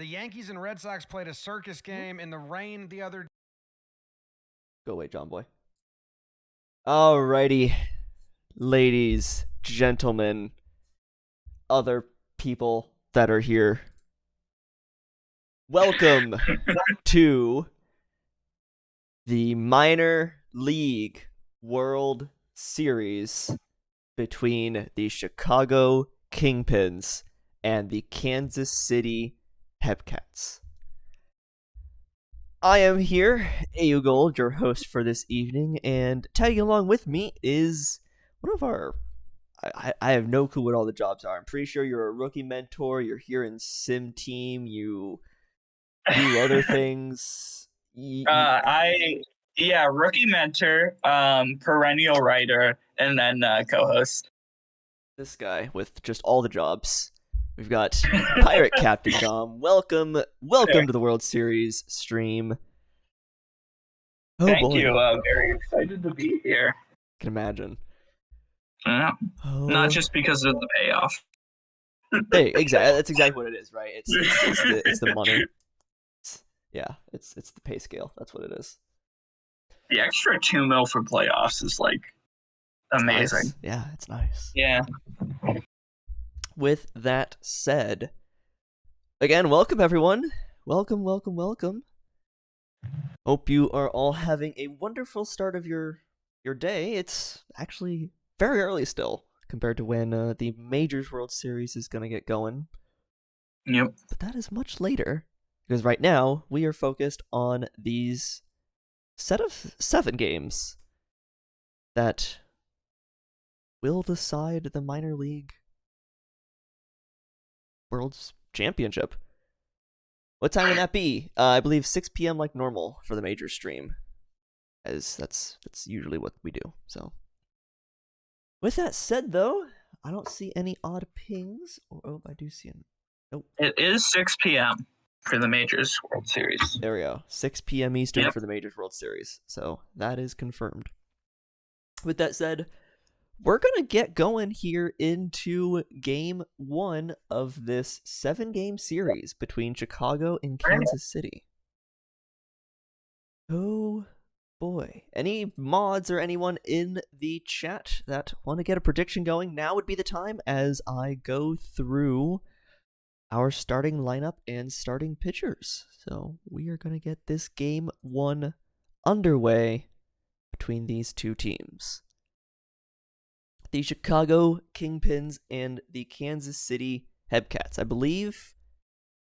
The Yankees and Red Sox played a circus game in the rain the other day. Go away, John Boy. Alrighty, ladies, gentlemen, other people that are here. Welcome to the Minor League World Series between the Chicago Kingpins and the Kansas City Hepcats. I am here, AU Gold, your host for this evening, and tagging along with me is one of our... I have no clue what all the jobs are. I'm pretty sure you're a rookie mentor, you're here in Sim Team, you do other things. Rookie mentor, perennial writer, and then co-host. This guy with just all the jobs. We've got Pirate Captain Dom. Welcome to the World Series stream. Thank you. Very excited to be here. Can imagine. Yeah. Not just because of the payoff. Hey, exactly. That's exactly what it is, right? It's the money. It's the pay scale. That's what it is. The extra $2 million for playoffs is like amazing. Nice. Yeah, it's nice. Yeah. With that said, again, welcome everyone. Welcome. Hope you are all having a wonderful start of your day. It's actually very early still compared to when the Majors World Series is going to get going. Yep. But that is much later, because right now we are focused on these set of 7 games that will decide the minor league World's Championship. What time would that be? I believe 6 p.m. like normal for the major stream, as that's usually what we do. So, with that said, though, I don't see any odd pings. Oh, I do see an. Nope. It is 6 p.m. for the Majors World Series. There we go. 6 p.m. Eastern for the Majors World Series. So that is confirmed. With that said, we're going to get going here into Game 1 of this 7-game series between Chicago and Kansas City. Oh boy. Any mods or anyone in the chat that want to get a prediction going, now would be the time as I go through our starting lineup and starting pitchers. So we are going to get this Game 1 underway between these two teams. The Chicago Kingpins and the Kansas City Hepcats. I believe,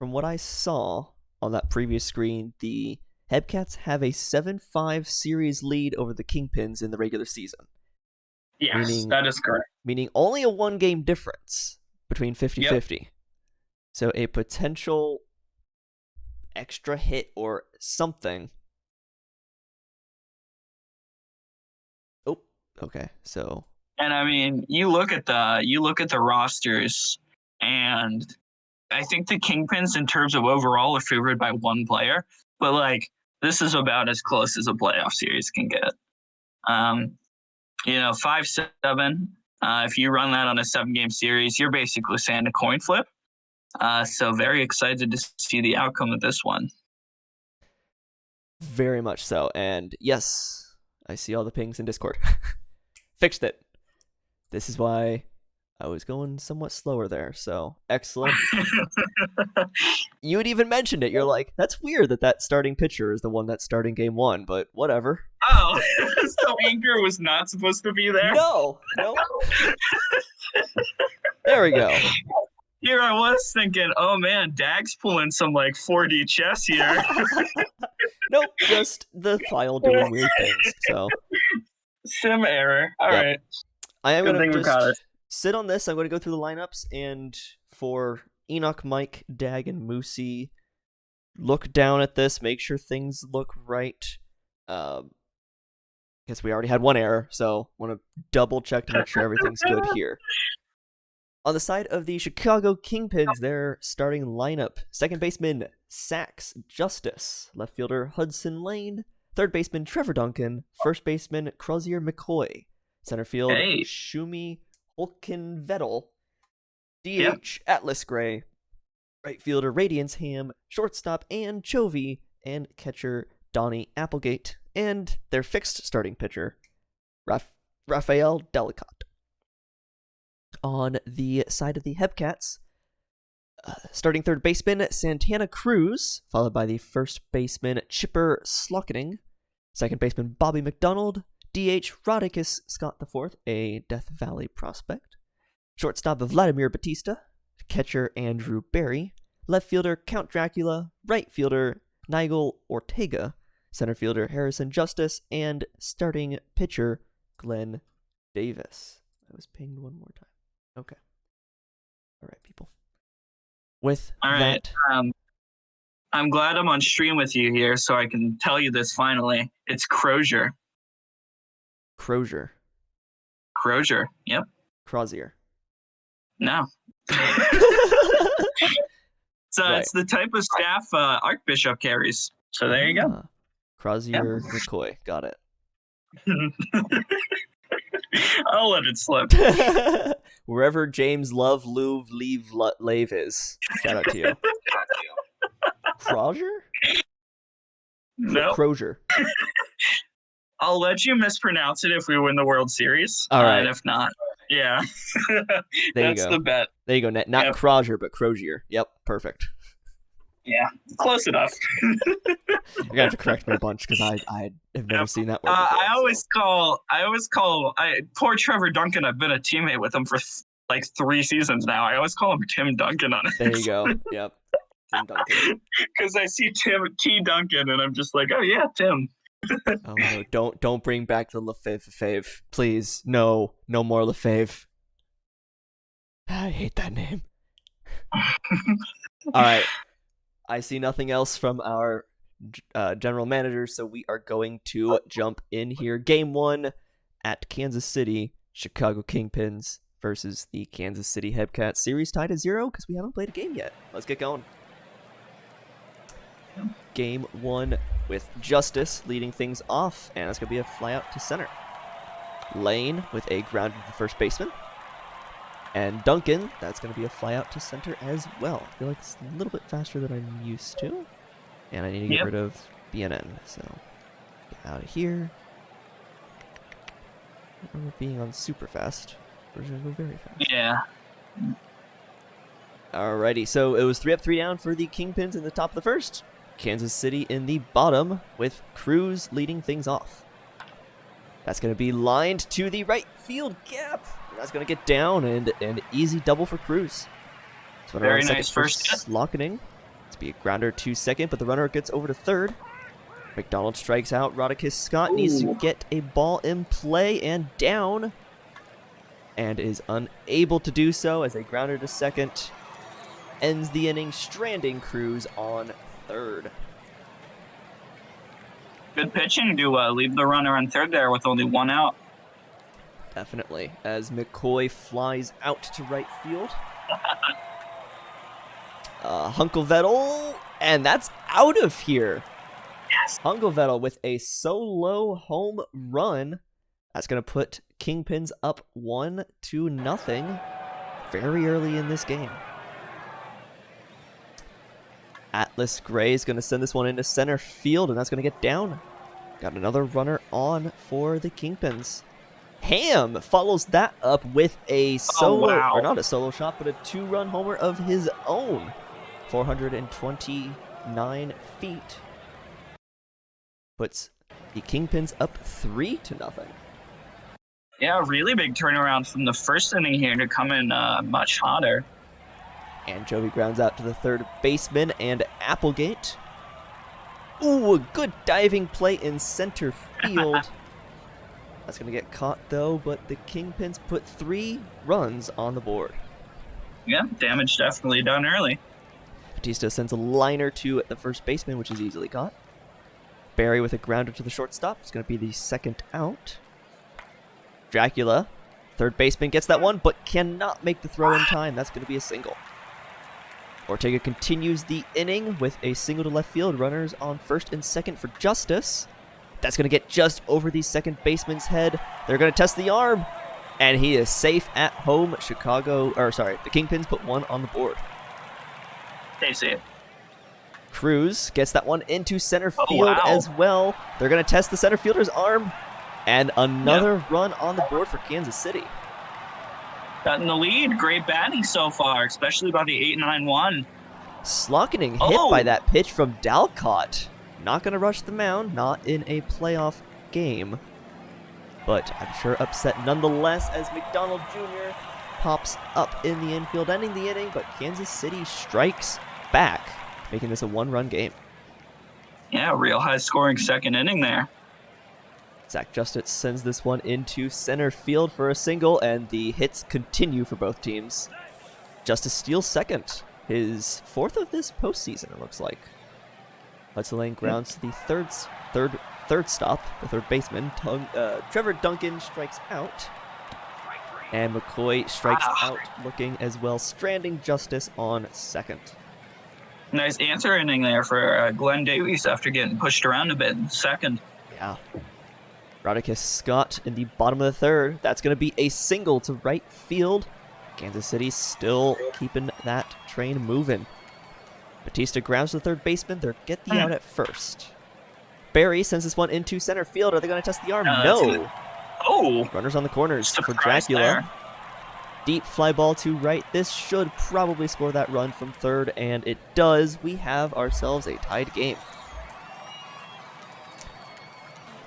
from what I saw on that previous screen, the Hepcats have a 7-5 series lead over the Kingpins in the regular season. Yes, that is correct. Meaning only a 1-game difference between 50-50. Yep. So a potential extra hit or something. Oh, okay. So... And I mean, you look at the rosters, and I think the Kingpins, in terms of overall, are favored by 1 player. But like, this is about as close as a playoff series can get. 5-7. If you run that on a 7-game series, you're basically saying a coin flip. So very excited to see the outcome of this one. Very much so. And yes, I see all the pings in Discord. Fixed it. This is why I was going somewhat slower there. So excellent. You had even mentioned it. You're like, that's weird that starting pitcher is the one that's starting Game 1, but whatever. Oh, so Anchor was not supposed to be there? No. There we go. Here I was thinking, oh man, Dag's pulling some like 4D chess here. Nope, just the file doing weird things. So sim error. All right. I am going to just sit on this. I'm going to go through the lineups, and for Enoch, Mike, Dag, and Moosey, look down at this, make sure things look right. Guess we already had 1 error, so want to double check to make sure everything's good here. On the side of the Chicago Kingpins, their starting lineup: second baseman Sax Justice, left fielder Hudson Lane, third baseman Trevor Duncan, first baseman Crozier McCoy, center field Shumi Hulkenvettel, DH Atlas Gray, right fielder Radiance Ham, shortstop Anchovy, and catcher Donnie Applegate, and their fixed starting pitcher, Rafael Delicott. On the side of the Hepcats, starting third baseman Santana Cruz, followed by the first baseman Chipper Slockening, second baseman Bobby McDonald, DH Rodicus Scott IV, a Death Valley prospect, shortstop Vladimir Batista, catcher Andrew Barry, left fielder Count Dracula, right fielder Nigel Ortega, center fielder Harrison Justice, and starting pitcher Glenn Davis. I was pinged one more time. Okay. All right, people. With All right. that... I'm glad I'm on stream with you here so I can tell you this finally. It's Crozier. Crozier. Yep. Crozier. No. So Right. It's the type of staff Archbishop carries. So there you go. Crozier McCoy. Got it. I'll let it slip. Wherever James Love Louvre Lave is. Shout out to you. Crozier? No. Crozier. I'll let you mispronounce it if we win the World Series. All right. And if not, yeah. There you That's go. the bet. There you go. Not Yep. Crozier, but Crozier. Yep, perfect. Yeah, close enough. You're gonna have to correct me a bunch because I have never seen that word before. I always call poor Trevor Duncan. I've been a teammate with him for like 3 seasons now. I always call him Tim Duncan on it. There you go. Yep. Tim Duncan. Because I see T Duncan and I'm just like, oh yeah, Tim. Oh no! Don't bring back the Lefebvre, please. No more Lefebvre. I hate that name. All right. I see nothing else from our general manager, so we are going to jump in here. Game 1 at Kansas City, Chicago Kingpins versus the Kansas City Hepcats. Series tied at 0 because we haven't played a game yet. Let's get going. Game 1 with Justice leading things off, and that's going to be a fly out to center. Lane with a ground to the first baseman. And Duncan, that's going to be a fly out to center as well. I feel like it's a little bit faster than I'm used to. And I need to get rid of BNN. So, get out of here. I don't remember being on super fast. We're going to go very fast. Yeah. Alrighty, so it was 3 up, 3 down for the Kingpins in the top of the first. Kansas City in the bottom with Cruz leading things off. That's going to be lined to the right field gap. That's going to get down, and an easy double for Cruz. So very nice first hit. Slockening. It's be a grounder to second, but the runner gets over to third. McDonald strikes out. Rodicus Scott needs to get a ball in play and down, and is unable to do so as a grounder to second ends the inning, stranding Cruz on third. Good pitching to leave the runner on third there with only 1 out. Definitely, as McCoy flies out to right field. Hunkelvettel, and that's out of here. Yes. Hunkelvettel with a solo home run. That's going to put Kingpins up 1-0 very early in this game. Atlas Gray is going to send this one into center field, and that's going to get down. Got another runner on for the Kingpins. Ham follows that up with a solo, or not a solo shot, but a 2-run homer of his own. 429 feet. Puts the Kingpins up 3-0. Yeah, really big turnaround from the first inning here to come in much hotter. And Joey grounds out to the third baseman and Applegate. Ooh, a good diving play in center field. That's going to get caught, though, but the Kingpins put 3 runs on the board. Yeah, damage definitely done early. Batista sends a liner to the first baseman, which is easily caught. Barry with a grounder to the shortstop. It's going to be the second out. Dracula, third baseman, gets that one, but cannot make the throw in time. That's going to be a single. Ortega continues the inning with a single to left field. Runners on first and second for Justice. That's going to get just over the second baseman's head. They're going to test the arm, and he is safe at home. The Kingpins put 1 on the board. They see it. Cruz gets that one into center Oh, field wow. as well. They're going to test the center fielder's arm. And another run on the board for Kansas City. Got in the lead. Great batting so far, especially by the 8-9-1. Slockening hit by that pitch from Dalcott. Not going to rush the mound, not in a playoff game. But I'm sure upset nonetheless as McDonald Jr. pops up in the infield, ending the inning. But Kansas City strikes back, making this a one-run game. Yeah, real high-scoring second inning there. Zach Justice sends this one into center field for a single, and the hits continue for both teams. Justice steals second, his fourth of this postseason, it looks like. Hudson Lane grounds to the third stop, the third baseman. Trevor Duncan strikes out, and McCoy strikes out looking as well, stranding Justice on second. Nice answer inning there for Glenn Davies after getting pushed around a bit in second. Yeah. Rodicus Scott in the bottom of the third. That's going to be a single to right field. Kansas City still keeping that train moving. Batista grounds to the third baseman. They'll get the out at first. Barry sends this one into center field. Are they going to test the arm? No. Oh. Runners on the corners for Surprise Dracula. there. Deep fly ball to right. This should probably score that run from third, and it does. We have ourselves a tied game.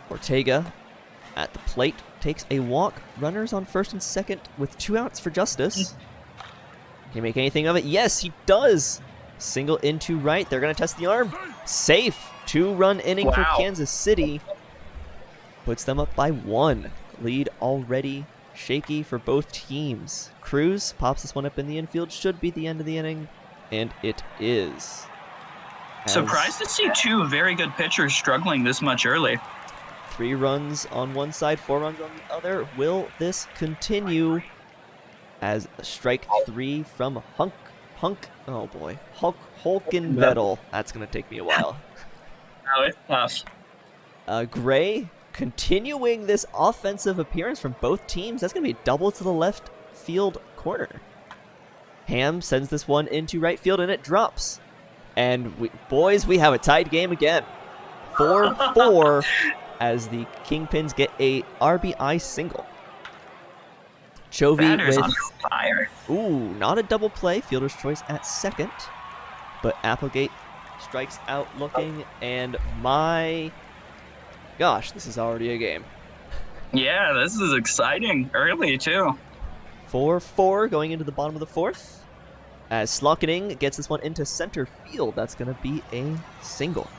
Ortega at the plate takes a walk. Runners on first and second with 2 outs for Justice. Can he make anything of it? Yes, he does. Single into right. They're going to test the arm. Safe. 2-run inning for Kansas City. Puts them up by 1. Lead already shaky for both teams. Cruz pops this one up in the infield. Should be the end of the inning. And it is. Surprised to see 2 very good pitchers struggling this much early. 3 runs on one side, 4 runs on the other. Will this continue? As strike 3 from Hulkenvettel. That's going to take me a while. Oh, it's tough. Gray continuing this offensive appearance from both teams. That's going to be a double to the left field corner. Ham sends this one into right field, and it drops. And we have a tied game again. 4-4 as the Kingpins get a RBI single. Chovy with on fire. Ooh, not a double play. Fielder's choice at second. But Applegate strikes out looking, and my gosh, this is already a game. Yeah, this is exciting. Early, too. 4-4 going into the bottom of the fourth. As Slockening gets this one into center field. That's going to be a single.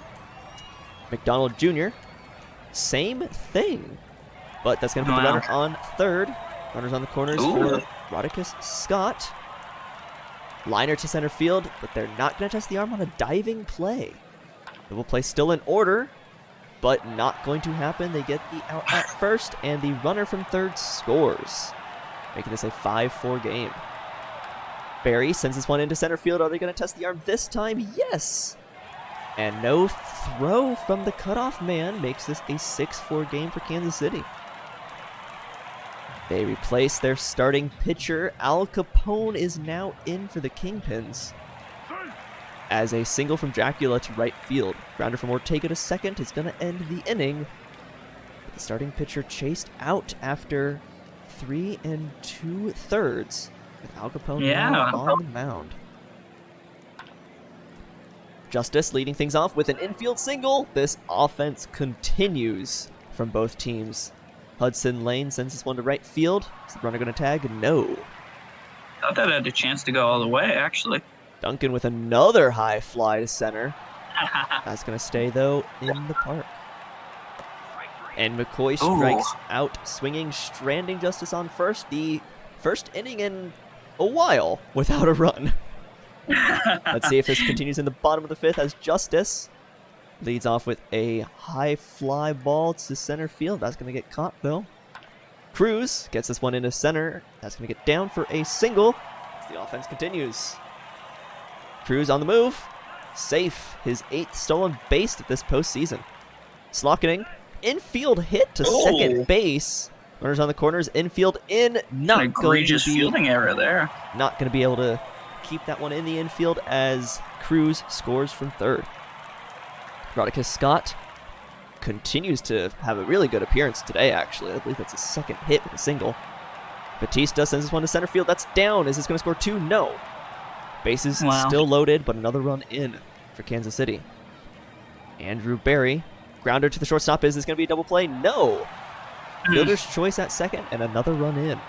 McDonald Jr., same thing. But that's going to put the runner on third. Runners on the corners for Rodicus Scott. Liner to center field, but they're not going to test the arm on a diving play. Double play still in order, but not going to happen. They get the out at first, and the runner from third scores, making this a 5-4 game. Barry sends this one into center field. Are they going to test the arm this time? Yes! And no throw from the cutoff man makes this a 6-4 game for Kansas City. They replace their starting pitcher. Al Capone is now in for the Kingpins. As a single from Dracula to right field. Grounder from Ortega to second is going to end the inning. The starting pitcher chased out after 3 2/3 with Al Capone now on the mound. Justice leading things off with an infield single. This offense continues from both teams. Hudson Lane sends this one to right field. Is the runner going to tag? No. Thought that had a chance to go all the way, actually. Duncan with another high fly to center. That's going to stay, though, in the park. And McCoy strikes out, swinging, stranding Justice on first. The first inning in a while without a run. Let's see if this continues in the bottom of the fifth as Justice leads off with a high fly ball to center field. That's going to get caught, though. Cruz gets this one into center. That's going to get down for a single as the offense continues. Cruz on the move. Safe. His 8th stolen base of this postseason. Slockening. Infield hit to second base. Runners on the corners. Infield in. Not an egregious going to be fielding error there. Not going to be able to keep that one in the infield as Cruz scores from third. Rodicus Scott continues to have a really good appearance today, actually. I believe that's his second hit with a single. Batista sends this one to center field. That's down. Is this going to score 2? No. Bases still loaded, but another run in for Kansas City. Andrew Berry, grounder to the shortstop. Is this going to be a double play? No. Fielder's choice at second, and another run in.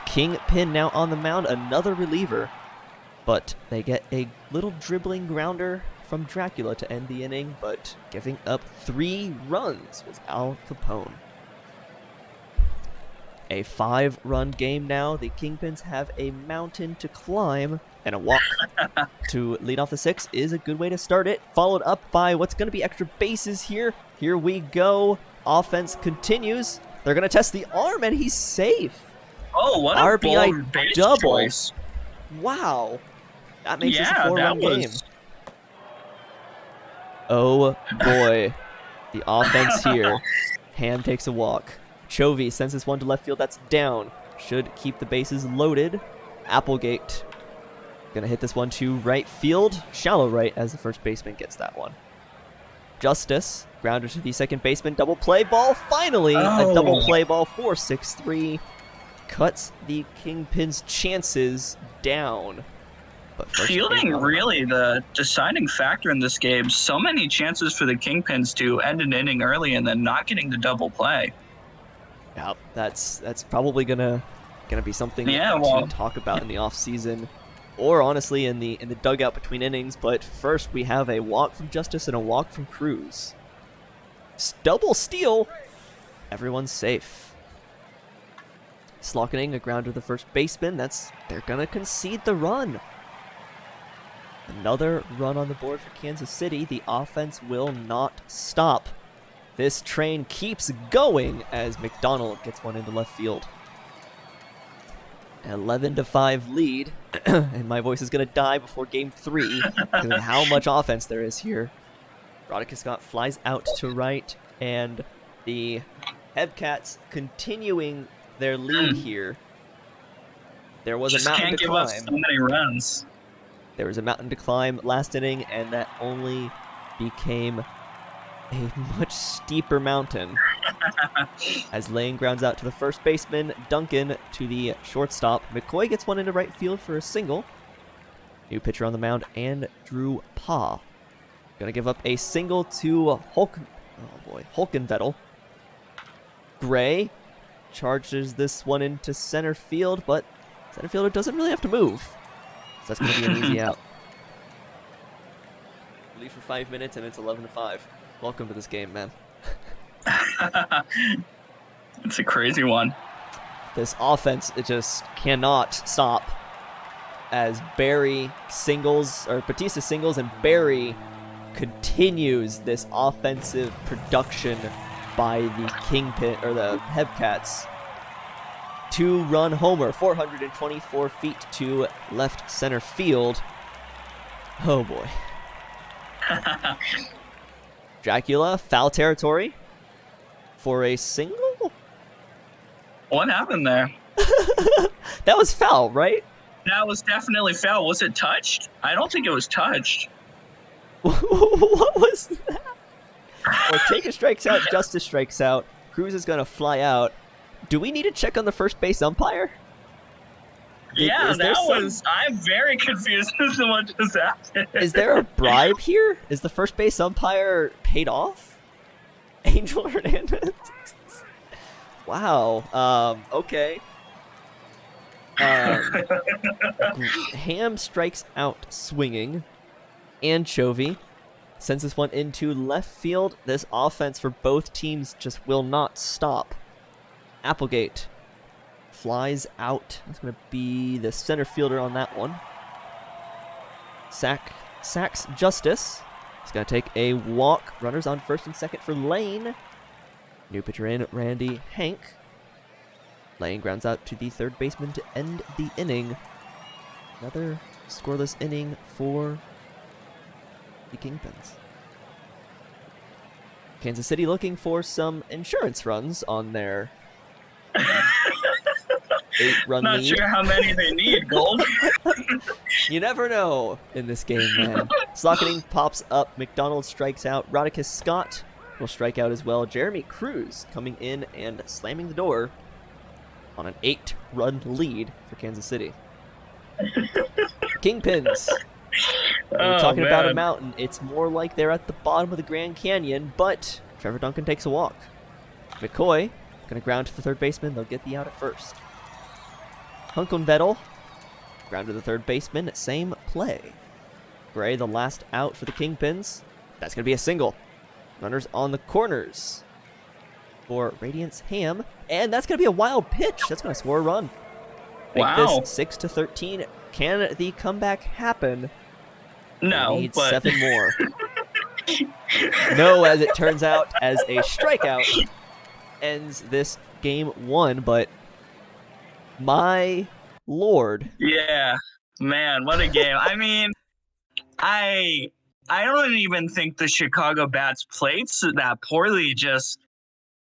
Kingpin now on the mound, another reliever, but they get a little dribbling grounder from Dracula to end the inning, but giving up 3 runs was Al Capone. A 5-run game now. The Kingpins have a mountain to climb, and a walk to lead off the 6 is a good way to start it, followed up by what's going to be extra bases here. Here we go. Offense continues. They're going to test the arm, and he's safe. Oh, what a RBI bold base double. choice. Wow. That makes this a Yeah, 4-run that game. was... Oh boy. The offense here. Ham takes a walk. Chovy sends this one to left field. That's down. Should keep the bases loaded. Applegate gonna hit this one to right field. Shallow right as the first baseman gets that one. Justice, grounder to the second baseman. Double play ball. Finally, a double play ball. 4-6-3. Cuts the Kingpin's chances down. But Fielding really the deciding factor in this game. So many chances for the Kingpins to end an inning early and then not getting the double play. Yeah, that's probably gonna be something to talk about in the off season, or honestly in the dugout between innings. But first, we have a walk from Justice and a walk from Cruz. Double steal. Everyone's safe. Slockening a ground to the first baseman. They're gonna concede the run. Another run on the board for Kansas City. The offense will not stop. This train keeps going as McDonald gets one into left field. 11-5 lead, and my voice is going to die before game 3 because of how much offense there is here. Rodicus Scott flies out to right, and the Hebcats continuing their lead here. There was a mountain to climb. Just can't give us so many runs. There was a mountain to climb last inning, and that only became a much steeper mountain. As Lane grounds out to the first baseman, Duncan to the shortstop. McCoy gets one into right field for a single. New pitcher on the mound, and Drew Pa. Gonna give up a single to Hulkenvettel. Gray charges this one into center field, but center fielder doesn't really have to move. So that's gonna be an easy out. Leave for 5 minutes, and it's 11-5. Welcome to this game, man. It's a crazy one. This offense, it just cannot stop. As Batista singles, and Barry continues this offensive production by the Kingpin, or the Hebcats. 2-run homer, 424 feet to left center field. Oh boy. Dracula, foul territory for a single? What happened there? That was foul, right? That was definitely foul. Was it touched? I don't think it was touched. What was that? Ortega strikes out, Justice strikes out. Cruz is going to fly out. Do we need to check on the first base umpire? I'm very confused as to what just happened. Is there a bribe here? Is the first base umpire paid off? Angel Hernandez? Wow. Okay. Ham strikes out swinging. Anchovy sends this one into left field. This offense for both teams just will not stop. Applegate flies out. That's going to be the center fielder on that one. Sacks Justice. He's going to take a walk. Runners on first and second for Lane. New pitcher in, Randy Hank. Lane grounds out to the third baseman to end the inning. Another scoreless inning for the Kingpins. Kansas City looking for some insurance runs on their 8-run Not lead. sure how many they need, Gold. You never know in this game, man. Slocketing pops up. McDonald strikes out. Rodicus Scott will strike out as well. Jeremy Cruz coming in and slamming the door on an 8-run lead for Kansas City. Kingpins. When you're talking about a mountain, it's more like they're at the bottom of the Grand Canyon, but Trevor Duncan takes a walk. McCoy going to ground to the third baseman. They'll get the out at first. Hunkenvettel ground to the third baseman. Same play. Gray, the last out for the Kingpins. That's going to be a single. Runners on the corners for Radiance Ham. And that's going to be a wild pitch. That's going to score a run. Make this 6-13. Can the comeback happen? No, Need but 7 more. No, as it turns out, as a strikeout ends this game 1. But my lord. Yeah, man, what a game. I mean, I don't even think the Chicago Bats played that poorly. Just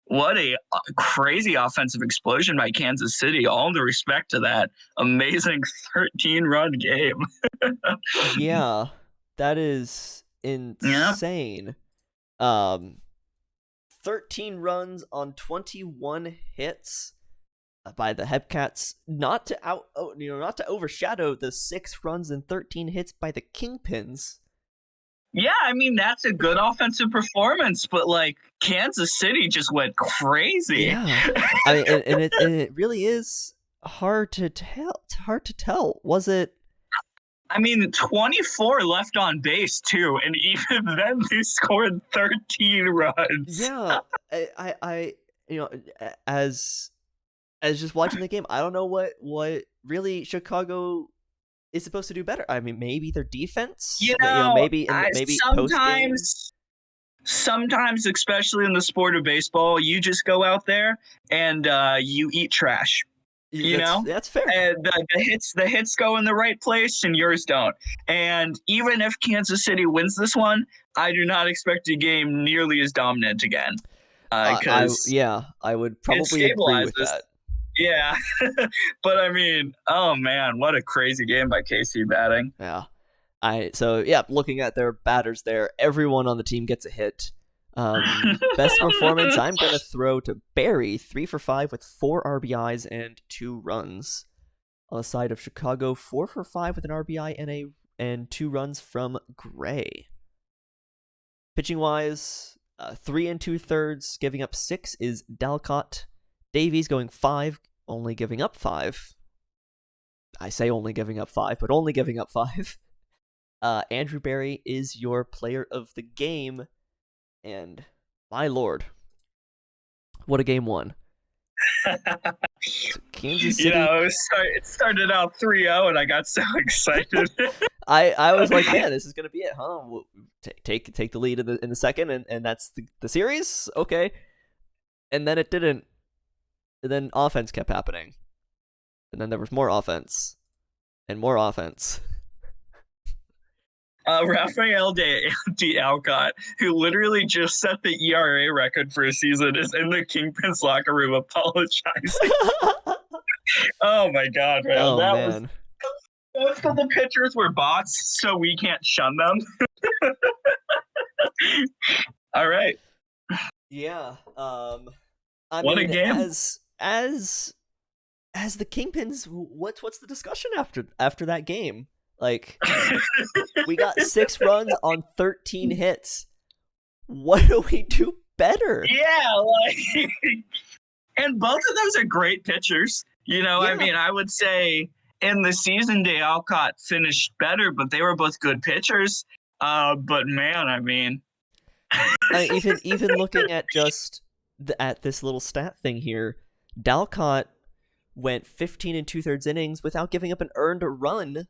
what a crazy offensive explosion by Kansas City. All the respect to that amazing 13-run game. Yeah, that is insane. 13 runs on 21 hits by the Hepcats, not to overshadow the 6 runs and 13 hits by the Kingpins. Yeah, I mean, that's a good offensive performance, but like Kansas City just went crazy. Yeah, I mean, and it really is hard to tell. It's hard to tell. Was it? I mean, 24 left on base too, and even then they scored 13 runs. Yeah, I as just watching the game, I don't know what really Chicago is supposed to do better. I mean, maybe their defense. Maybe post-game. Sometimes, especially in the sport of baseball, you just go out there and you eat trash. That's fair. And the hits go in the right place, and yours don't. And even if Kansas City wins this one, I do not expect a game nearly as dominant again. I would probably agree with that. Yeah, but I mean, oh man, what a crazy game by KC batting. Yeah, looking at their batters there, everyone on the team gets a hit. Best performance, I'm going to throw to Barry, 3 for 5 with 4 RBIs and 2 runs. On the side of Chicago, 4 for 5 with an RBI and 2 runs from Gray. Pitching wise, 3 2/3, giving up 6 is Dalcott. Davies going 5, only giving up 5. I say only giving up 5, but only giving up 5. Andrew Barry is your player of the game. And my lord, what a game 1. Kansas City. It started out 3-0, and I got so excited. I was like, man, this is gonna be it, huh? We'll take the lead in the second, and that's the series, okay? And then it didn't. And then offense kept happening, and then there was more offense, and more offense. Rafael de Alcott, who literally just set the ERA record for a season, is in the Kingpins locker room apologizing. Oh my god, man. Oh, man. Most of the pitchers were bots, so we can't shun them. All right. Yeah. A game. As the Kingpins, what's the discussion after that game? Like, we got 6 runs on 13 hits. What do we do better? Yeah, like, and both of those are great pitchers. I mean, I would say in the season, De Alcott finished better, but they were both good pitchers. But man, I mean, even looking at just at this little stat thing here, Dalcott went 15 2/3 innings without giving up an earned run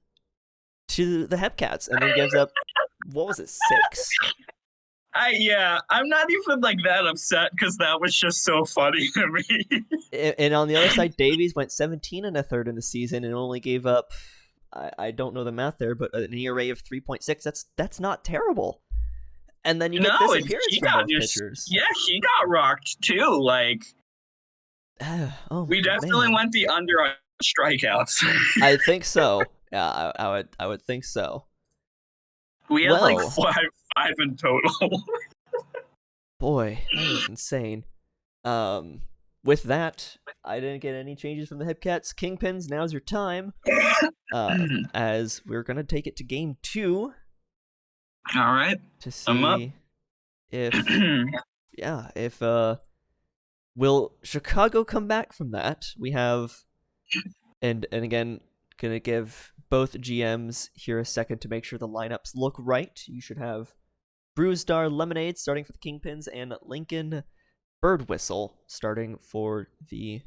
to the Hepcats, and then gives up, what was it, 6? I'm not even like that upset because that was just so funny to me. And on the other side, Davies went 17 1/3 in the season and only gave up, I don't know the math there, but an ERA of 3.6. That's not terrible. And then you get this appearance from both pitchers. Yeah, he got rocked too. Like, Oh, We definitely man. went the under on strikeouts. I think so. Yeah, I would think so. We had like Well, five in total. boy, that is insane. Um, with that, I didn't get any changes from the Hepcats. Kingpins, now's your time. As we're gonna take it to game 2 All right, to I'm up. see if if will Chicago come back from that? We have and again gonna give both GMs here a second to make sure the lineups look right. You should have Brewstar Lemonade starting for the Kingpins and Lincoln Bird Whistle starting for the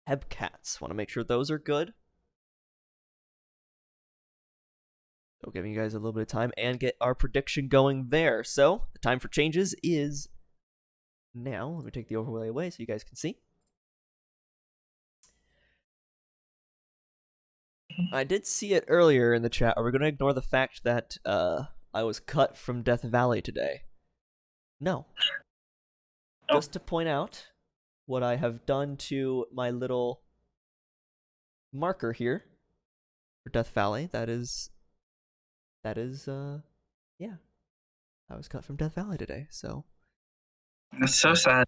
Hebcats. Want to make sure those are good. So giving you guys a little bit of time and get our prediction going there. So the time for changes is now. Let me take the overlay away so you guys can see. I did see it earlier in the chat. Are we going to ignore the fact that I was cut from Death Valley today? No. Just to point out what I have done to my little marker here for Death Valley. That is yeah. I was cut from Death Valley today, so That's so sad.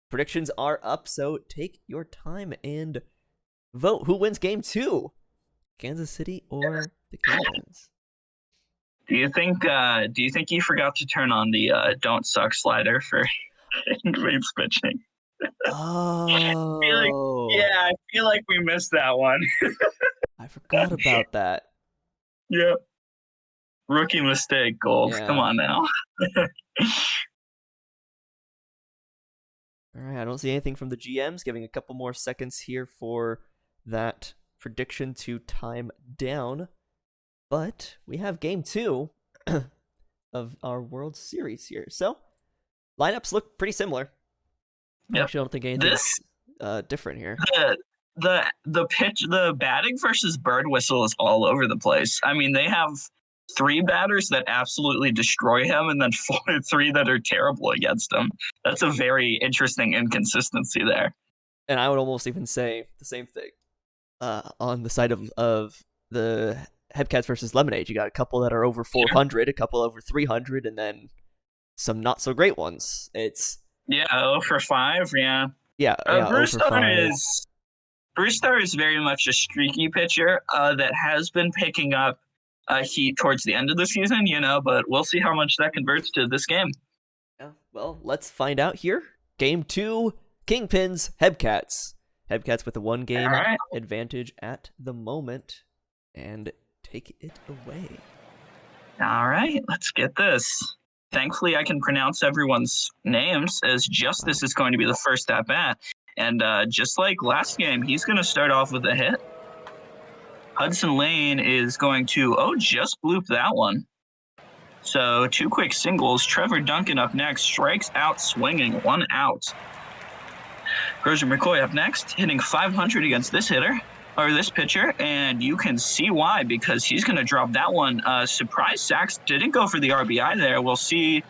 predictions are up, so take your time and vote. Who wins game 2? Kansas City or the Kingpins? Do you think you forgot to turn on the don't suck slider for Kingpins pitching? Oh. I feel like we missed that one. I forgot about that. Yep. Rookie mistake, Gold. Yeah. Come on now. All right, I don't see anything from the GMs. Giving a couple more seconds here for that prediction to time down. But we have game 2 of our World Series here. So lineups look pretty similar. Yep. I actually don't think anything's different here. The batting versus Bird Whistle is all over the place. I mean, they have 3 batters that absolutely destroy him, and then 3 that are terrible against him. That's a very interesting inconsistency there. And I would almost even say the same thing on the side of the Hebcats versus Lemonade. You got a couple that are over 400, a couple over 300, and then some not so great ones. It's 0 for 5. Yeah. Brewstar is very much a streaky pitcher that has been picking up heat towards the end of the season, but we'll see how much that converts to this game. Yeah, well, let's find out here. Game 2, Kingpins, Hebcats. Hebcats with a 1-game advantage at the moment. And take it away. All right, let's get this. Thankfully, I can pronounce everyone's names, as Justice is going to be the first at bat. And just like last game, he's going to start off with a hit. Hudson Lane is going to, just bloop that one. So 2 quick singles. Trevor Duncan up next, strikes out swinging, 1 out. Grozier McCoy up next, hitting .500 against this pitcher, and you can see why, because he's going to drop that one. Surprise Sachs didn't go for the RBI there. We'll see.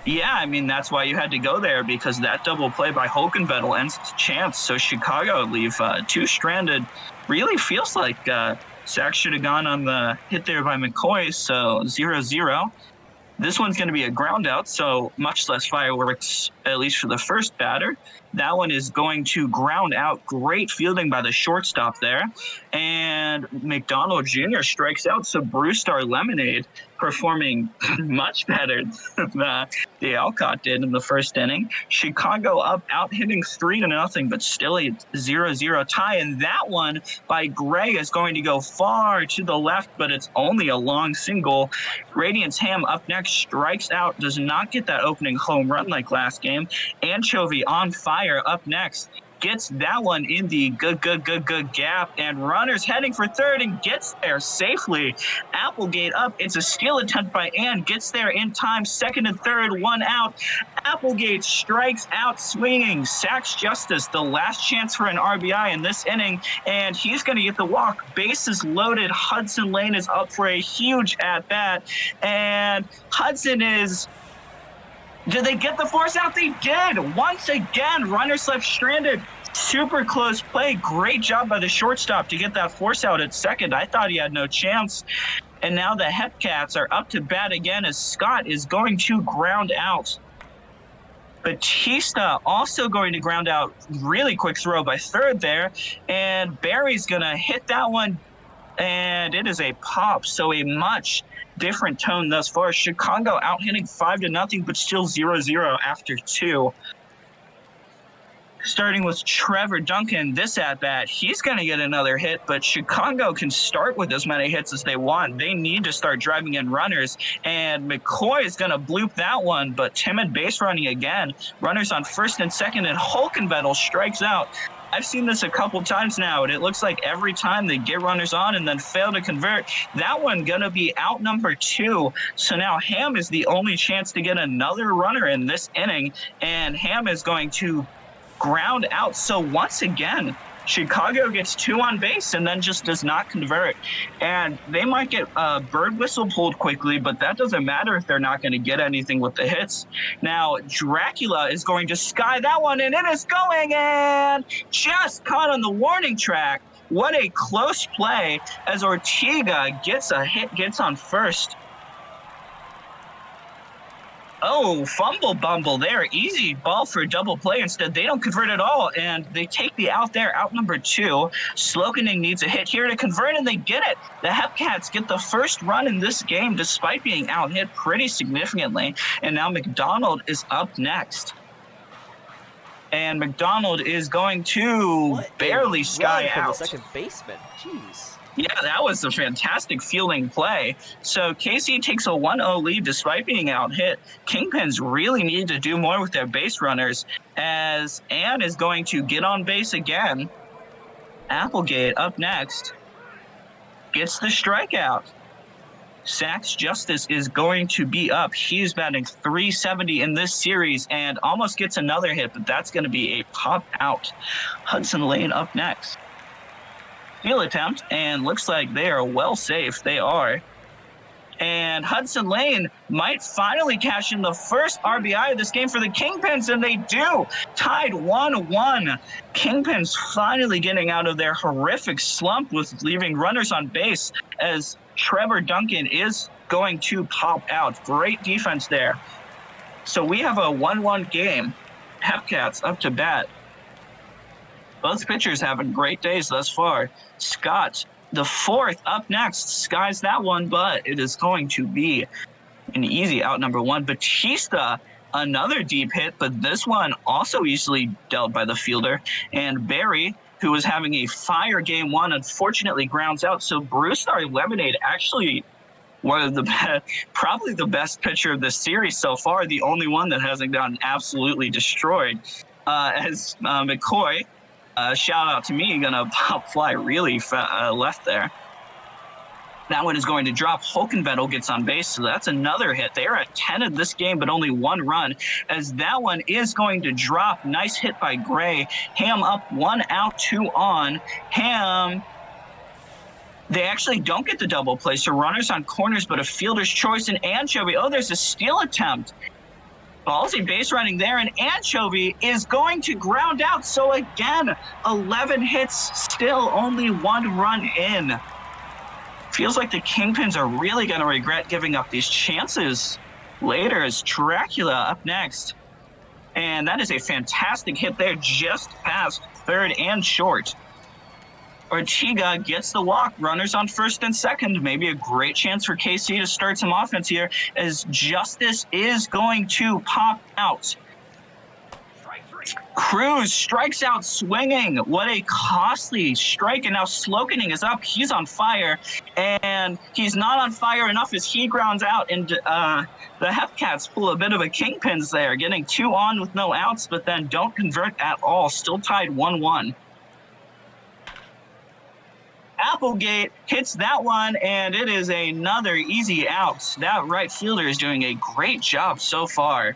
Yeah, I mean, that's why you had to go there, because that double play by Holkenvettel ends the chance. So Chicago leave 2 stranded. Really feels like Sachs should have gone on the hit there by McCoy, so 0-0. This one's going to be a ground out, so much less fireworks, at least for the first batter. That one is going to ground out. Great fielding by the shortstop there. And McDonald Jr. strikes out, so Brewstar Lemonade performing much better than the Alcott did in the first inning. Chicago out hitting 3-0, but still a 0-0 tie. And that one by Gray is going to go far to the left, but it's only a long single. Radiance Ham up next, strikes out, does not get that opening home run like last game. Anchovy on fire up next, gets that one in the good gap, and runners heading for third and gets there safely. Applegate up, it's a steal attempt by Ann, gets there in time, second and third, 1 out. Applegate strikes out swinging. Sachs Justice, the last chance for an RBI in this inning, and he's going to get the walk. Bases loaded. Hudson Lane is up for a huge at-bat, and Hudson is Did they get the force out? They did. Once again, runners left stranded. Super close play. Great job by the shortstop to get that force out at second. I thought he had no chance. And now the Hepcats are up to bat again as Scott is going to ground out. Batista also going to ground out. Really quick throw by third there. And Barry's going to hit that one. And it is a pop. So a much different tone thus far. Chicago out hitting 5-0, but still 0-0 after 2. Starting with Trevor Duncan, this at-bat, he's going to get another hit, but Chicago can start with as many hits as they want. They need to start driving in runners, and McCoy is going to bloop that one, but timid base running again. Runners on first and second, and Hulkenvettel strikes out. I've seen this a couple times now, and it looks like every time they get runners on and then fail to convert. That one going to be out number 2. So now Ham is the only chance to get another runner in this inning, and Ham is going to ground out. So once again, Chicago gets 2 on base and then just does not convert. And they might get a bird whistle pulled quickly, but that doesn't matter if they're not going to get anything with the hits. Now, Dracula is going to sky that one, and it is going and just caught on the warning track. What a close play as Ortega gets a hit, gets on first. Oh, fumble bumble there. Easy ball for a double play. Instead, they don't convert at all, and they take the out there, out number 2. Slokening needs a hit here to convert, and they get it. The Hepcats get the first run in this game despite being out hit pretty significantly, and now McDonald is up next. And McDonald is going to barely sky from out. the second baseman. Jeez. Yeah, that was a fantastic fielding play. So KC takes a 1-0 lead despite being out hit. Kingpins really need to do more with their base runners as Ann is going to get on base again. Applegate up next. Gets the strikeout. Sachs Justice is going to be up. He's batting .370 in this series and almost gets another hit, but that's going to be a pop out. Hudson Lane up next. Field attempt, and looks like they are well safe. They are. And Hudson Lane might finally cash in the first RBI of this game for the Kingpins, and they do. Tied 1-1. Kingpins finally getting out of their horrific slump with leaving runners on base as Trevor Duncan is going to pop out. Great defense there. So we have a 1-1 game. Hepcats up to bat. Both pitchers having great days thus far. Scott, the 4th, up next. Skies that one, but it is going to be an easy out number 1. Batista, another deep hit, but this one also easily dealt by the fielder. And Barry, who was having a fire game 1, unfortunately grounds out. So Brewstar Lemonade actually one of the probably the best pitcher of this series so far, the only one that hasn't gotten absolutely destroyed. As McCoy, shout out to me, gonna pop fly really left there. That one is going to drop. Hulkenvettel gets on base, so that's another hit. They are at 10 in this game, but only 1 run, as that one is going to drop. Nice hit by Gray. Ham up, 1 out, 2 on. Ham, they actually don't get the double play, so runners on corners, but a fielder's choice, and Anchovy. Oh, there's a steal attempt. Ballsy base running there, and Anchovy is going to ground out. So again, 11 hits, still only 1 run in. Feels like the Kingpins are really going to regret giving up these chances later as Dracula up next. And that is a fantastic hit there, just past third and short. Ortega gets the walk. Runners on first and second. Maybe a great chance for KC to start some offense here as Justice is going to pop out. Cruz strikes out swinging. What a costly strike. And now Slokening is up. He's on fire. And he's not on fire enough as he grounds out. And the Hepcats pull a bit of a Kingpins there, getting 2 on with no outs, but then don't convert at all. Still tied 1-1. Applegate hits that one, and it is another easy out. That right fielder is doing a great job so far.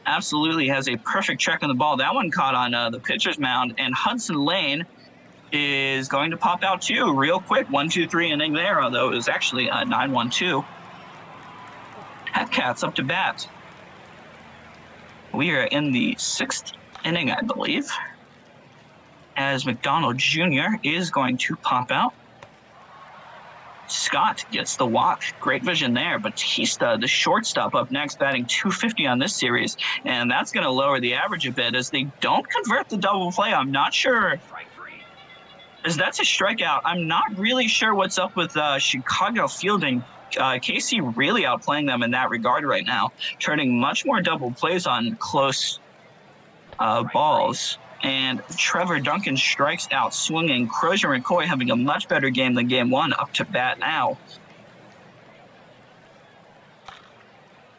Absolutely has a perfect check on the ball. That one caught on the pitcher's mound, and Hudson Lane is going to pop out too real quick. 1-2-3 inning there, although it was actually 9-1-2. Hepcats up to bat. We are in the 6th inning, I believe, as McDonald Jr. is going to pop out. Scott gets the walk. Great vision there. Batista, the shortstop, up next, batting .250 on this series. And that's going to lower the average a bit as they don't convert the double play. I'm not sure. As that's a strikeout, I'm not really sure what's up with Chicago fielding. KC really outplaying them in that regard right now, turning much more double plays on close balls. And Trevor Duncan strikes out swinging. Crozier and McCoy having a much better game than game one, up to bat now.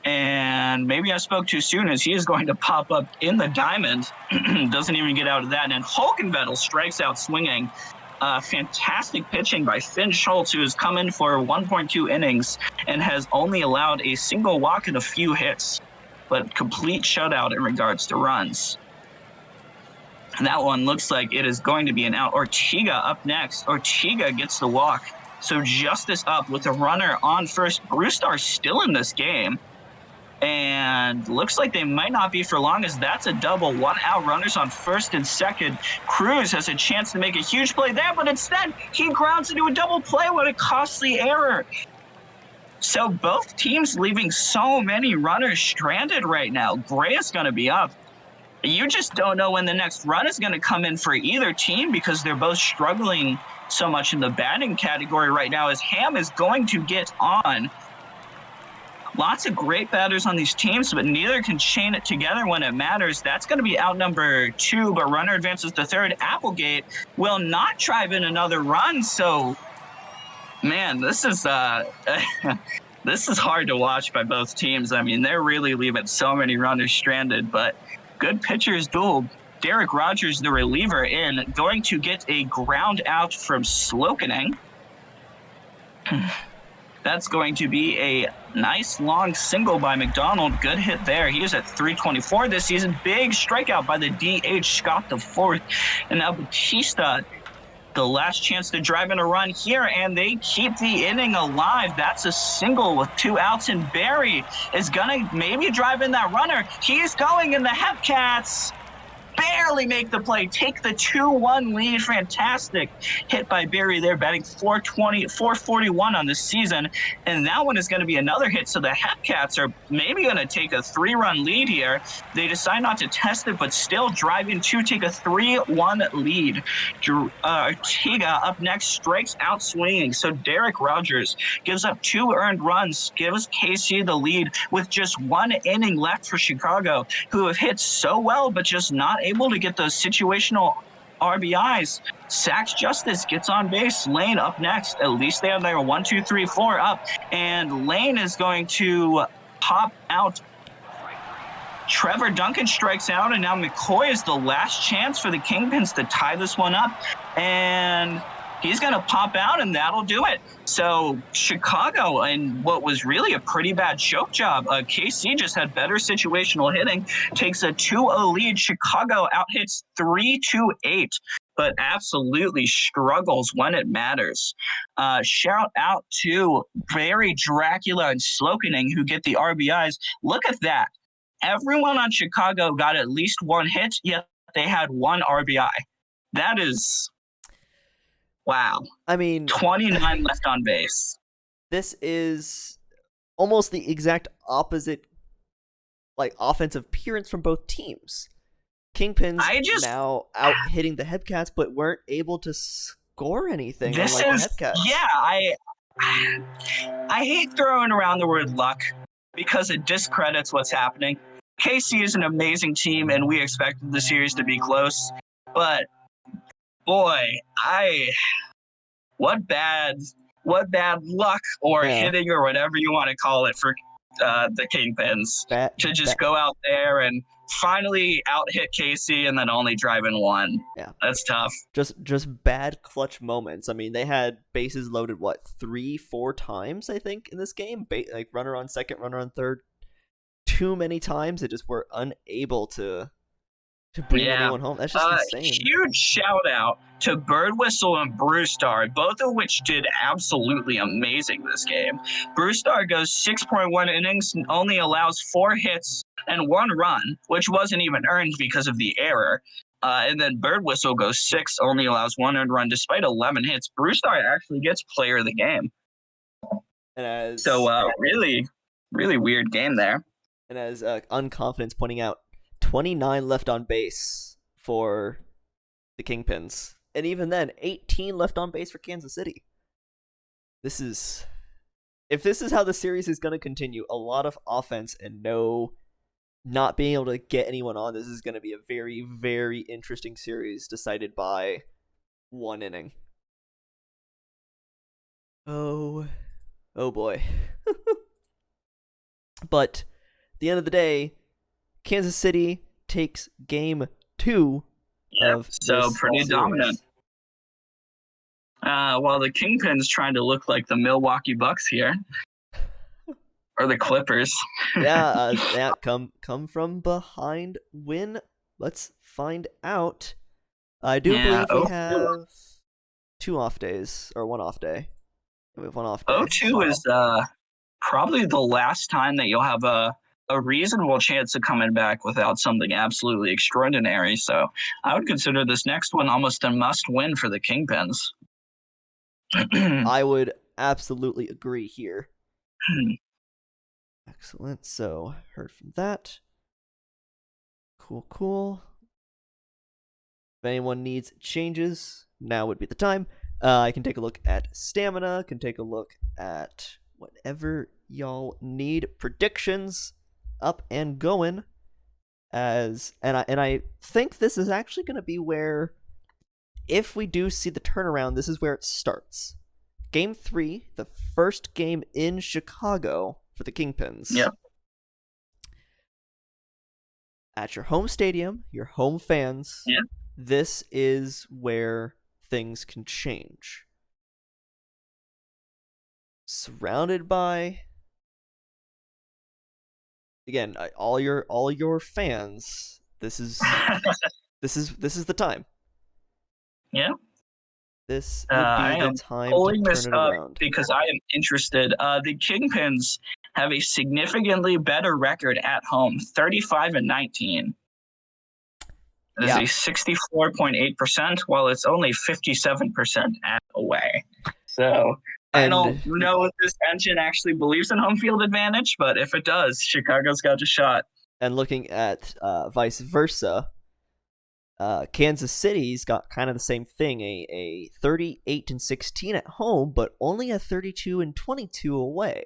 And maybe I spoke too soon as he is going to pop up in the diamond. Doesn't even get out of that. And Hulkenvettel strikes out swinging. Fantastic pitching by Finn Schultz, who has come in for 1.2 innings and has only allowed a single walk and a few hits, but complete shutout in regards to runs. And that one looks like it is going to be an out. Ortega up next. Ortega gets the walk. So Justice up with a runner on first. Brewstar still in this game. And looks like they might not be for long, as that's a double. 1 out, runners on first and second. Cruz has a chance to make a huge play there, but instead he grounds into a double play. What a costly error. So both teams leaving so many runners stranded right now. Gray is going to be up. You just don't know when the next run is going to come in for either team because they're both struggling so much in the batting category right now, as Ham is going to get on. Lots of great batters on these teams, but neither can chain it together when it matters. That's going to be out number 2, but runner advances to third. Applegate will not drive in another run. So, man, this is this is hard to watch by both teams. I mean, they're really leaving so many runners stranded, but good pitchers duel. Derek Rogers, the reliever, in, going to get a ground out from Slokening. That's going to be a nice long single by McDonald. Good hit there. He is at .324 this season. Big strikeout by the DH, Scott the fourth. And now Batista, the last chance to drive in a run here, and they keep the inning alive. That's a single with 2 outs, and Barry is going to maybe drive in that runner. He's going, in the Hepcats barely make the play, take the 2-1 lead. Fantastic hit by Barry there, batting .441 on this season. And that one is going to be another hit. So the Hepcats are maybe going to take a 3-run lead here. They decide not to test it, but still driving to take a 3-1 lead. Ortega up next, strikes out swinging. So Derek Rogers gives up 2 earned runs, gives KC the lead with just 1 inning left for Chicago, who have hit so well, but just not able to get those situational RBIs. Sacks Justice gets on base. Lane up next. At least they have their 1, 2, 3, 4 up. And Lane is going to pop out. Trevor Duncan strikes out, and now McCoy is the last chance for the Kingpins to tie this one up. And he's going to pop out, and that'll do it. So Chicago, in what was really a pretty bad choke job, KC just had better situational hitting, takes a 2-0 lead. Chicago outhits 3-8, but absolutely struggles when it matters. Shout out to Barry, Dracula, and Slokening, who get the RBIs. Look at that. Everyone on Chicago got at least 1 hit, yet they had 1 RBI. That is... wow. I mean, 29 left on base. This is almost the exact opposite, like, offensive appearance from both teams. Kingpins now out hitting the Hepcats, but weren't able to score anything. This the Hepcats. Yeah, I hate throwing around the word luck because it discredits what's happening. KC is an amazing team, and we expected the series to be close, but boy, what bad luck or hitting or whatever you want to call it for the Kingpins to just go out there and finally out-hit KC and then only drive in 1. Yeah, that's tough. Just bad clutch moments. I mean, they had bases loaded 3-4 times, I think, in this game. Like runner on second, runner on third. Too many times they just were unable to to bring Yeah. anyone home. That's just insane. Huge shout out to Bird Whistle and Brewstar, both of which did absolutely amazing this game. Brewstar goes 6.1 innings and only allows 4 hits and 1 run, which wasn't even earned because of the error. And then Bird Whistle goes 6, only allows 1 earned run despite 11 hits. Brewstar actually gets player of the game. And really, really weird game there. And as Unconfidence pointing out, 29 left on base for the Kingpins. And even then, 18 left on base for Kansas City. If this is how the series is going to continue, a lot of offense and not being able to get anyone on, this is going to be a very, very interesting series decided by 1 inning. Oh boy. But at the end of the day, Kansas City takes game 2 of this pretty series. dominant. While the Kingpins trying to look like the Milwaukee Bucks here. Or the Clippers. Yeah, come from behind win. Let's find out. I do believe we have 2 off days, or 1 off day. We have 1 off day. 0-2 is probably the last time that you'll have a reasonable chance of coming back without something absolutely extraordinary. So I would consider this next one almost a must-win for the Kingpins. I would absolutely agree here. Excellent. So, heard from that. Cool. If anyone needs changes, now would be the time. I can take a look at stamina, can take a look at whatever y'all need. Predictions up and going. And I think this is actually going to be where, if we do see the turnaround, this is where it starts. Game 3, the first game in Chicago for the Kingpins. Yep. At your home stadium, your home fans. Yep. This is where things can change. Surrounded by, again, all your fans. This is the time. Yeah. This would be the time to turn it around. Because I am interested. The Kingpins have a significantly better record at home, 35-19. It is a 64.8%, while it's only 57% at away. So I don't know if this engine actually believes in home field advantage, but if it does, Chicago's got a shot. And looking at vice versa, Kansas City's got kind of the same thing, a 38-16 at home, but only a 32-22 away.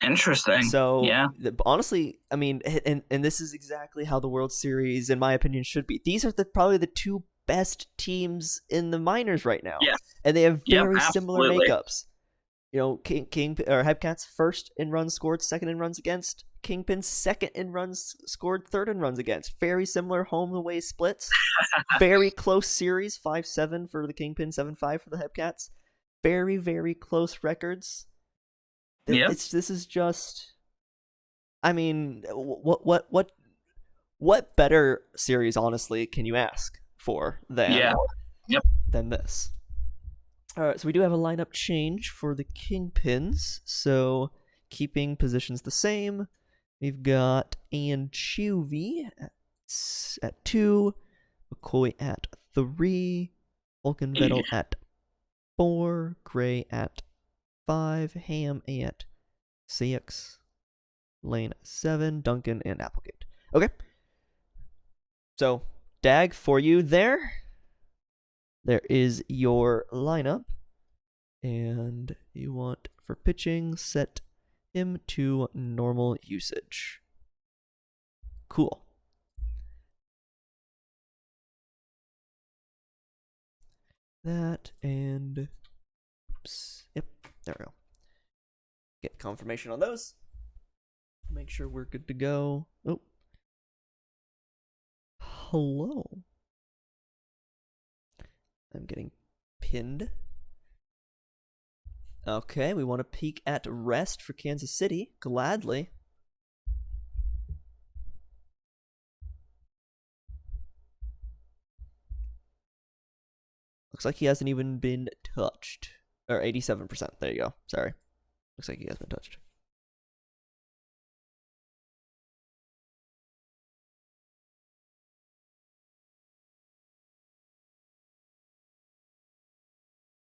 Interesting. So, yeah. Honestly, I mean, and this is exactly how the World Series, in my opinion, should be. These are probably the 2 best teams in the minors right now. Yes. And they have very similar absolutely. makeups. You know, Hepcats first in runs scored, second in runs against. Kingpins second in runs scored, third in runs against. Very similar home away splits. Very close series, 5-7 for the Kingpin, 7-5 for the Hepcats. Very, very close records. Yep. This is just, I mean, what better series, honestly, can you ask for than this? All right, so we do have a lineup change for the Kingpins. So keeping positions the same, we've got Anchovy at 2, McCoy at 3, Volkenvettel at 4, Gray at 5, Ham at 6, Lane at 7, Duncan and Applegate. Okay. So, Dag, for you there is your lineup. And you want, for pitching, set him to normal usage. Cool. That and... Oops. Yep, there we go. Get confirmation on those. Make sure we're good to go. Oh. Hello. I'm getting pinned. Okay, we want to peek at rest for Kansas City. Gladly. Looks like he hasn't even been touched. Or 87%. There you go. Sorry. Looks like he has been touched.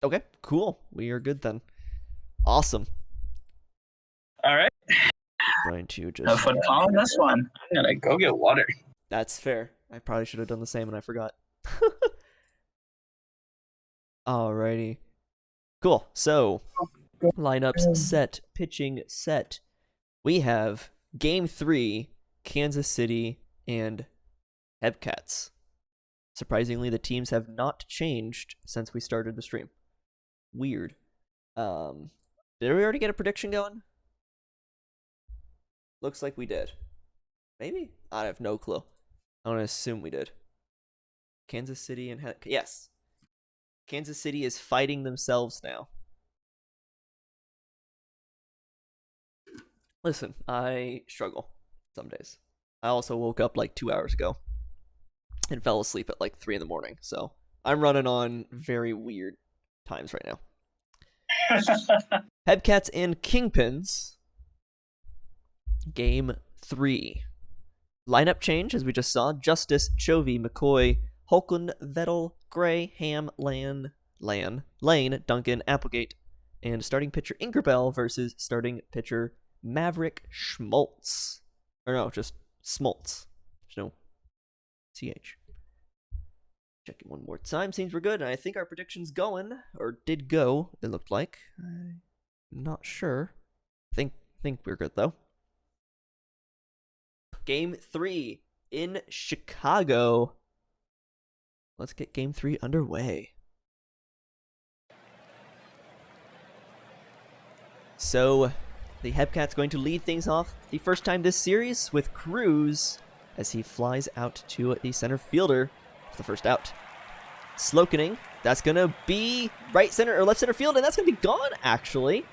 Okay, cool. We are good then. Awesome. All right. Going to just... Have fun calling this one. I'm gonna go get water. That's fair. I probably should have done the same and I forgot. Alrighty. Cool. So, lineups set, pitching set. We have Game 3, Kansas City and Hepcats. Surprisingly, the teams have not changed since we started the stream. Weird. Did we already get a prediction going? Looks like we did. Maybe? I have no clue. I'm gonna assume we did. Kansas City and yes. Kansas City is fighting themselves now. Listen, I struggle some days. I also woke up like 2 hours ago and fell asleep at like 3 in the morning. So I'm running on very weird times right now. Hebcats and Kingpins. Game 3. Lineup change, as we just saw. Justice, Chovy, McCoy, Holkland, Vettel, Gray, Ham, Lane, Duncan, Applegate, and starting pitcher Ingerbell versus starting pitcher Maverick Schmaltz. Or no, just Smoltz. There's no CH. Checking one more time. Seems we're good, and I think our prediction's going, or did go, it looked like. I'm not sure. Think we're good, though. Game 3 in Chicago. Let's get Game 3 underway. So, the Hepcat's going to lead things off the first time this series with Cruz as he flies out to the center fielder for the first out. Slokening, that's going to be right center or left center field, and that's going to be gone, actually.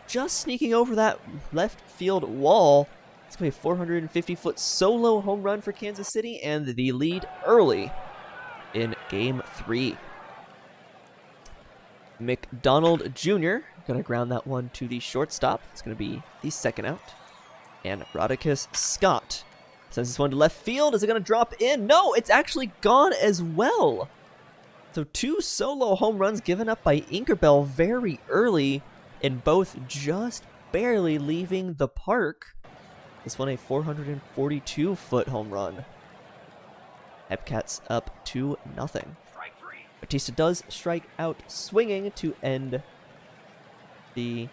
Just sneaking over that left field wall. It's going to be a 450-foot solo home run for Kansas City, and the lead early in Game 3. McDonald Jr. going to ground that one to the shortstop. It's going to be the second out. And Rodicus Scott sends this one to left field. Is it going to drop in? No, it's actually gone as well. So 2 solo home runs given up by Ingerbell very early, and both just barely leaving the park. This one a 442-foot home run. Hepcats up 2-0. Batista does strike out swinging to end the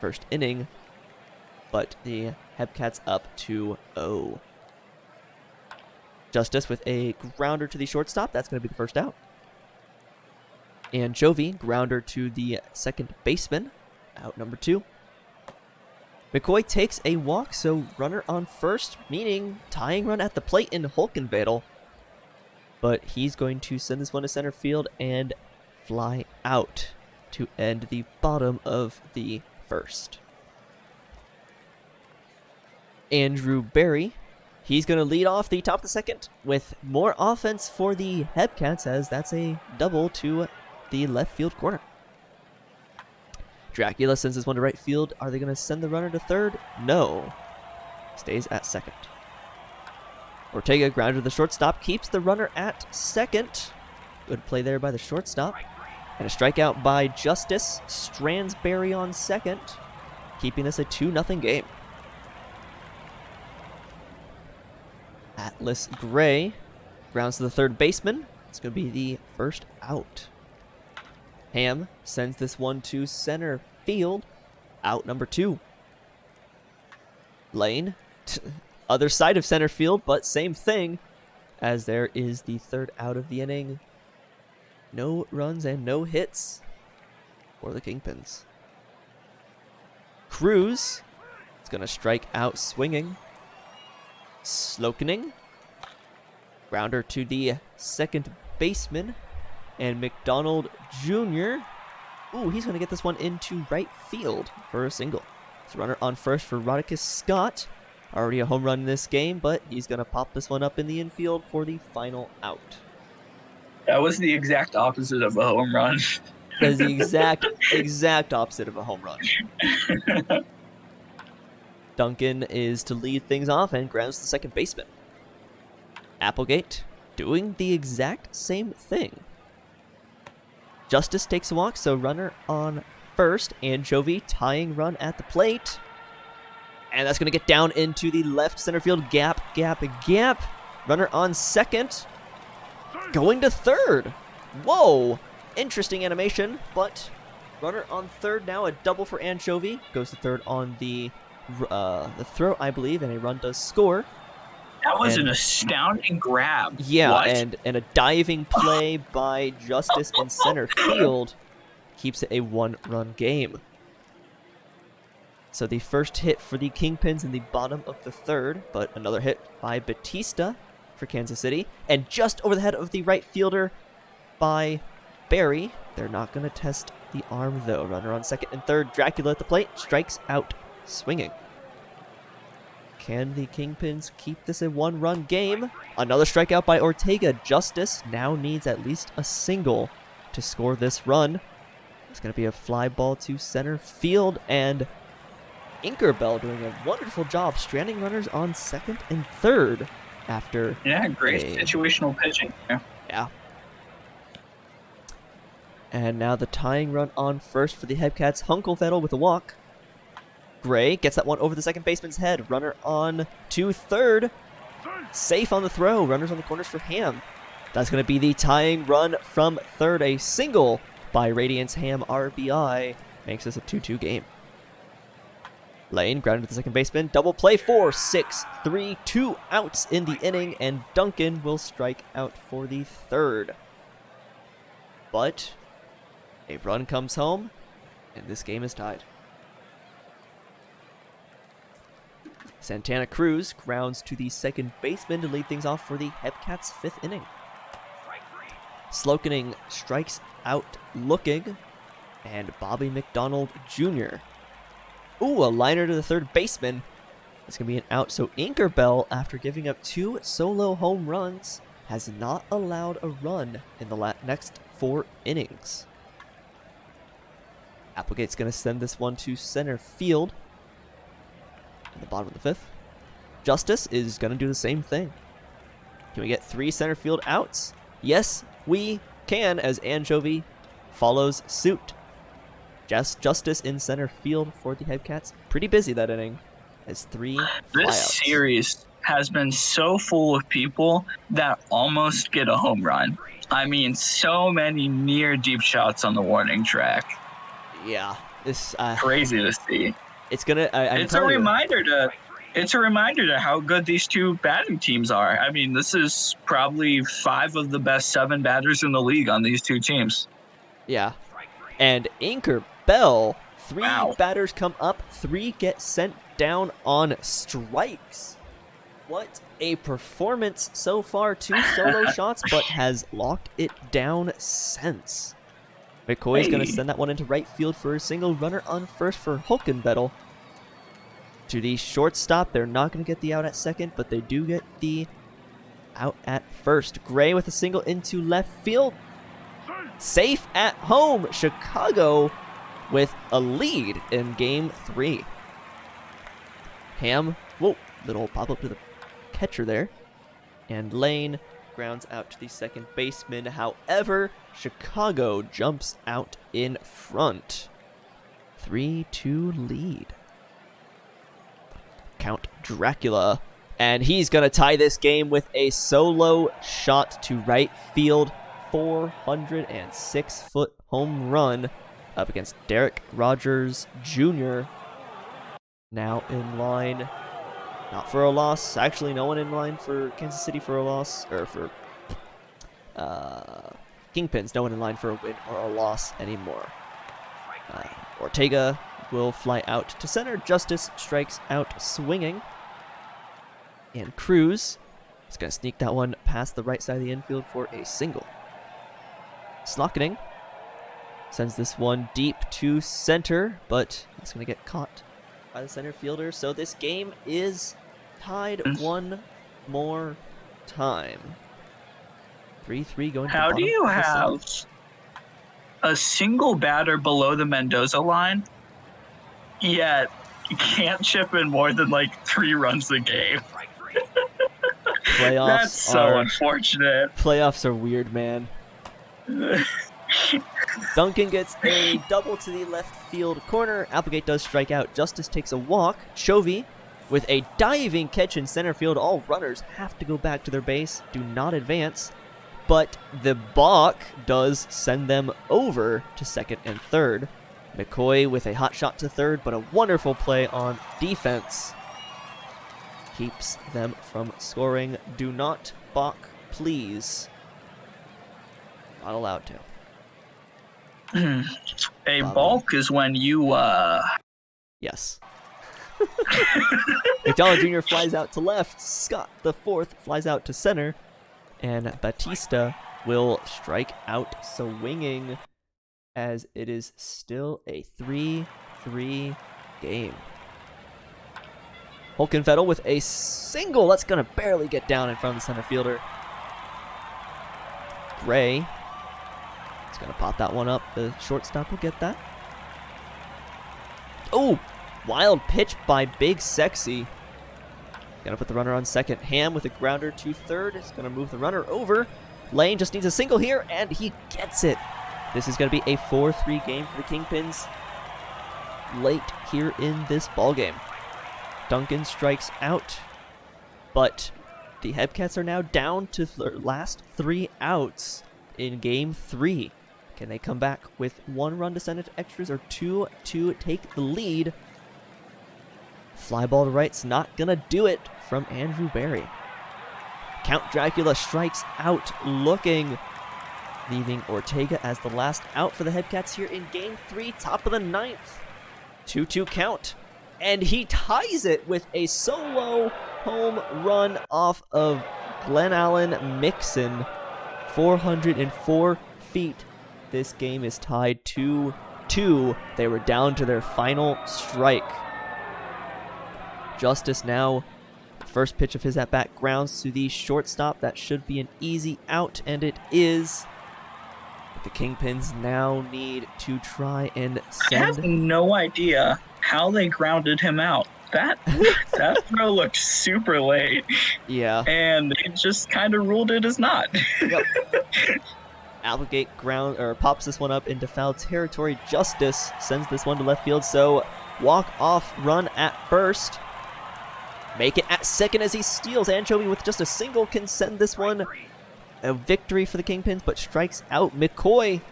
first inning, but the Hepcats up 2-0. Justice with a grounder to the shortstop. That's going to be the first out. And Chovy, grounder to the second baseman. Out number 2. McCoy takes a walk, so runner on first, meaning tying run at the plate in Hulkenvedel. But he's going to send this one to center field and fly out to end the bottom of the first. Andrew Berry, he's going to lead off the top of the second with more offense for the Hepcats, as that's a double to the left field corner. Dracula sends this one to right field. Are they going to send the runner to third? No. Stays at second. Ortega, grounded to the shortstop, keeps the runner at second. Good play there by the shortstop. And a strikeout by Justice. Strands Berry on second, keeping this a 2-0 game. Atlas Gray grounds to the third baseman. It's going to be the first out. Ham sends this one to center field. Out number 2. Lane, other side of center field, but same thing, as there is the third out of the inning. No runs and no hits for the Kingpins. Cruz is going to strike out swinging. Slokening, grounder to the second baseman. And McDonald Jr., ooh, he's going to get this one into right field for a single. So runner on first for Rodicus Scott. Already a home run in this game, but he's going to pop this one up in the infield for the final out. That was the exact opposite of a home run. That is the exact opposite of a home run. Duncan is to lead things off and grabs the second baseman. Applegate doing the exact same thing. Justice takes a walk, so runner on first. Anchovy tying run at the plate. And that's going to get down into the left center field gap. Runner on second. Going to third. Whoa. Interesting animation, but runner on third now. A double for Anchovy. Goes to third on the throw, I believe, and a run does score. That was an astounding grab. Yeah, What? and a diving play by Justice in center field keeps it a one-run game. So the first hit for the Kingpins in the bottom of the third, but another hit by Batista for Kansas City. And just over the head of the right fielder by Barry. They're not going to test the arm, though. Runner on second and third. Dracula at the plate. Strikes out swinging. Can the Kingpins keep this a one-run game? Another strikeout by Ortega. Justice now needs at least a single to score this run. It's going to be a fly ball to center field, and Inkerbell doing a wonderful job stranding runners on second and third after Great situational pitching. Yeah. And now the tying run on first for the Hepcats. Hunkelfettel with a walk. Gray gets that one over the second baseman's head. Runner on to third. Safe on the throw. Runners on the corners for Ham. That's going to be the tying run from third. A single by Radiance Ham RBI makes this a 2-2 game. Lane grounded to the second baseman. Double play for 6-3. 2 outs in the inning, and Duncan will strike out for the third. But a run comes home, and this game is tied. Santana Cruz grounds to the second baseman to lead things off for the Hepcats' fifth inning. Slokening strikes out looking, and Bobby McDonald Jr. Ooh, a liner to the third baseman. It's going to be an out, so Inkerbell, after giving up 2 solo home runs, has not allowed a run in the next 4 innings. Applegate's going to send this one to center field in the bottom of the fifth. Justice is going to do the same thing. Can we get 3 center field outs? Yes, we can, as Anchovy follows suit. Justice in center field for the Hepcats. Pretty busy that inning as 3 This flyouts. series has been so full of people that almost get a home run. I mean, so many near deep shots on the warning track. Yeah, this Crazy to see. it's gonna. It's a reminder to how good these two batting teams are. I mean, this is probably 5 of the best 7 batters in the league on these two teams. Yeah, and Inkerbell, 3 Wow. batters come up, 3 get sent down on strikes. What a performance so far! 2 solo shots, but has locked it down since. McCoy's going to send that one into right field for a single. Runner on first for Hulkenvettel. To the shortstop, they're not going to get the out at second, but they do get the out at first. Gray with a single into left field. Safe at home. Chicago with a lead in game 3. Ham, whoa, little pop-up to the catcher there. And Lane grounds out to the second baseman. However, Chicago jumps out in front. 3-2 lead. Count Dracula. And he's going to tie this game with a solo shot to right field. 406-foot home run up against Derek Rogers Jr. Now in line, not for a loss. Actually, no one in line for Kansas City for a loss, or for Kingpins. No one in line for a win or a loss anymore. Ortega will fly out to center. Justice strikes out swinging. And Cruz is going to sneak that one past the right side of the infield for a single. Slokening sends this one deep to center, but it's going to get caught by the center fielder. So this game is tied one more time. 3-3 going to the How bottom do you of the have seventh. a single batter below the Mendoza line, yet you can't chip in more than like 3 runs a game? That's so unfortunate. Playoffs are weird, man. Duncan gets a double to the left field corner. Applegate does strike out. Justice takes a walk. Chovy with a diving catch in center field. All runners have to go back to their base, do not advance. But the balk does send them over to second and third. McCoy with a hot shot to third, but a wonderful play on defense keeps them from scoring. Do not balk, please. Not allowed to. A Bobby. balk is when you Yes. McDonald Jr. flies out to left. Scott the fourth flies out to center. And Batista will strike out swinging as it is still a 3-3 game. Holkenfettel with a single. That's going to barely get down in front of the center fielder. Gray is going to pop that one up. The shortstop will get that. Oh, wild pitch by Big Sexy. Gonna put the runner on second. Ham with a grounder to third is gonna move the runner over. Lane just needs a single here, and he gets it. This is gonna be a 4-3 game for the Kingpins late here in this ballgame. Duncan strikes out, but the Hebcats are now down to their last 3 outs in game 3. Can they come back with 1 run to send it to extras or 2 to take the lead? Fly ball to right's not gonna do it from Andrew Barry. Count Dracula strikes out looking, leaving Ortega as the last out for the Hebcats here in game 3, top of the 9th. 2-2 count, and he ties it with a solo home run off of Glenn Allen Mixon. 404 feet. This game is tied 2-2. They were down to their final strike. Justice now, first pitch of his at-bat grounds to the shortstop. That should be an easy out, and it is. But the Kingpins now need to try and I have send... no idea how they grounded him out. That throw looked super late. Yeah. And they just kind of ruled it as not. Yep. Applegate pops this one up into foul territory. Justice sends this one to left field, so walk-off run at first. Make it at second as he steals. Anchovy with just a single can send this one a victory for the Kingpins, but strikes out McCoy.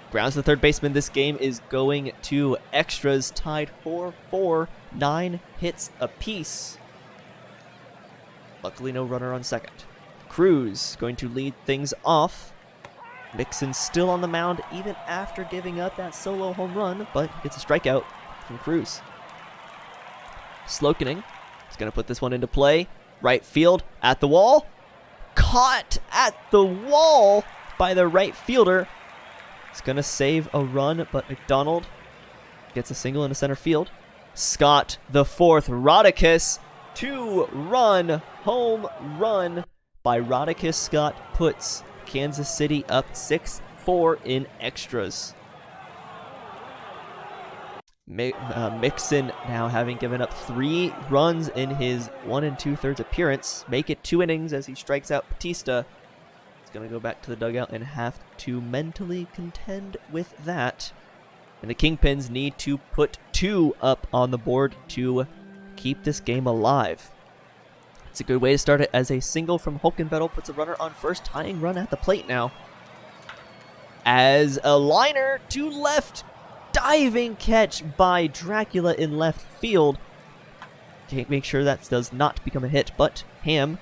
Grounds the third baseman. This game is going to extras, tied 4-4, 9 hits apiece. Luckily, no runner on second. Cruz going to lead things off. Mixon still on the mound even after giving up that solo home run, but gets a strikeout from Cruz. Slokening is going to put this one into play. Right field at the wall. Caught at the wall by the right fielder. It's going to save a run, but McDonald gets a single into center field. Scott the fourth. Rodicus, 2-run home run by Rodicus Scott puts Kansas City up 6-4 in extras. Mixon now having given up 3 runs in his 1 2/3 appearance. Make it 2 innings as he strikes out Batista. He's going to go back to the dugout and have to mentally contend with that. And the Kingpins need to put 2 up on the board to keep this game alive. It's a good way to start it as a single from Holkenfettel puts a runner on first, tying run at the plate now. As a liner to left, diving catch by Dracula in left field. Can't make sure that does not become a hit, but Ham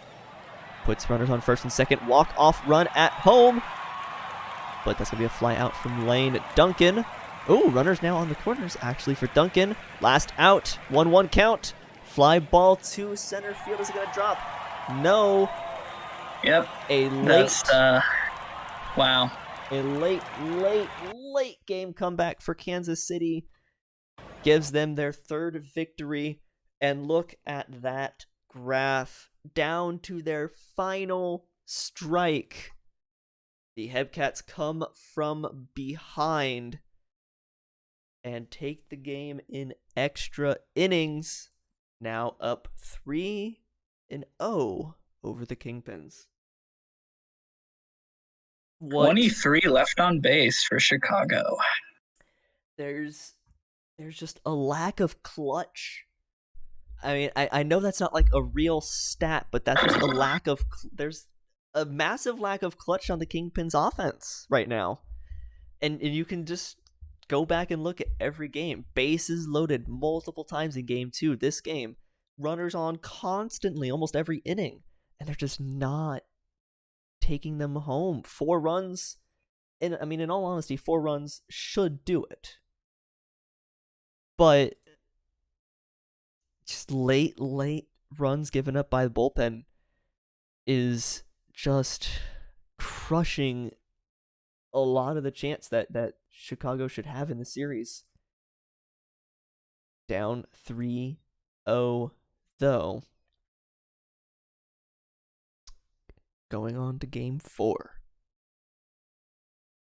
puts runners on first and second. Walk-off run at home. But that's going to be a fly out from Lane Duncan. Oh, runners now on the corners actually for Duncan. Last out, 1-1 count. Fly ball to center field. Is it going to drop? No. Yep. A late... Wow. A late game comeback for Kansas City gives them their 3rd victory. And look at that graph. Down to their final strike. The Hepcats come from behind and take the game in extra innings. Now up 3-0 over the Kingpins. 23 left on base for Chicago. There's just a lack of clutch. I mean, I know that's not like a real stat, but that's just a lack of there's a massive lack of clutch on the Kingpins offense right now. And you can just go back and look at every game. Bases loaded multiple times in game 2. This game, runners on constantly, almost every inning. And they're just not taking them home. 4 runs. And I mean, in all honesty, 4 runs should do it. But just late runs given up by the bullpen is just crushing a lot of the chance that Chicago should have in the series. Down 3-0 though. Going on to game 4.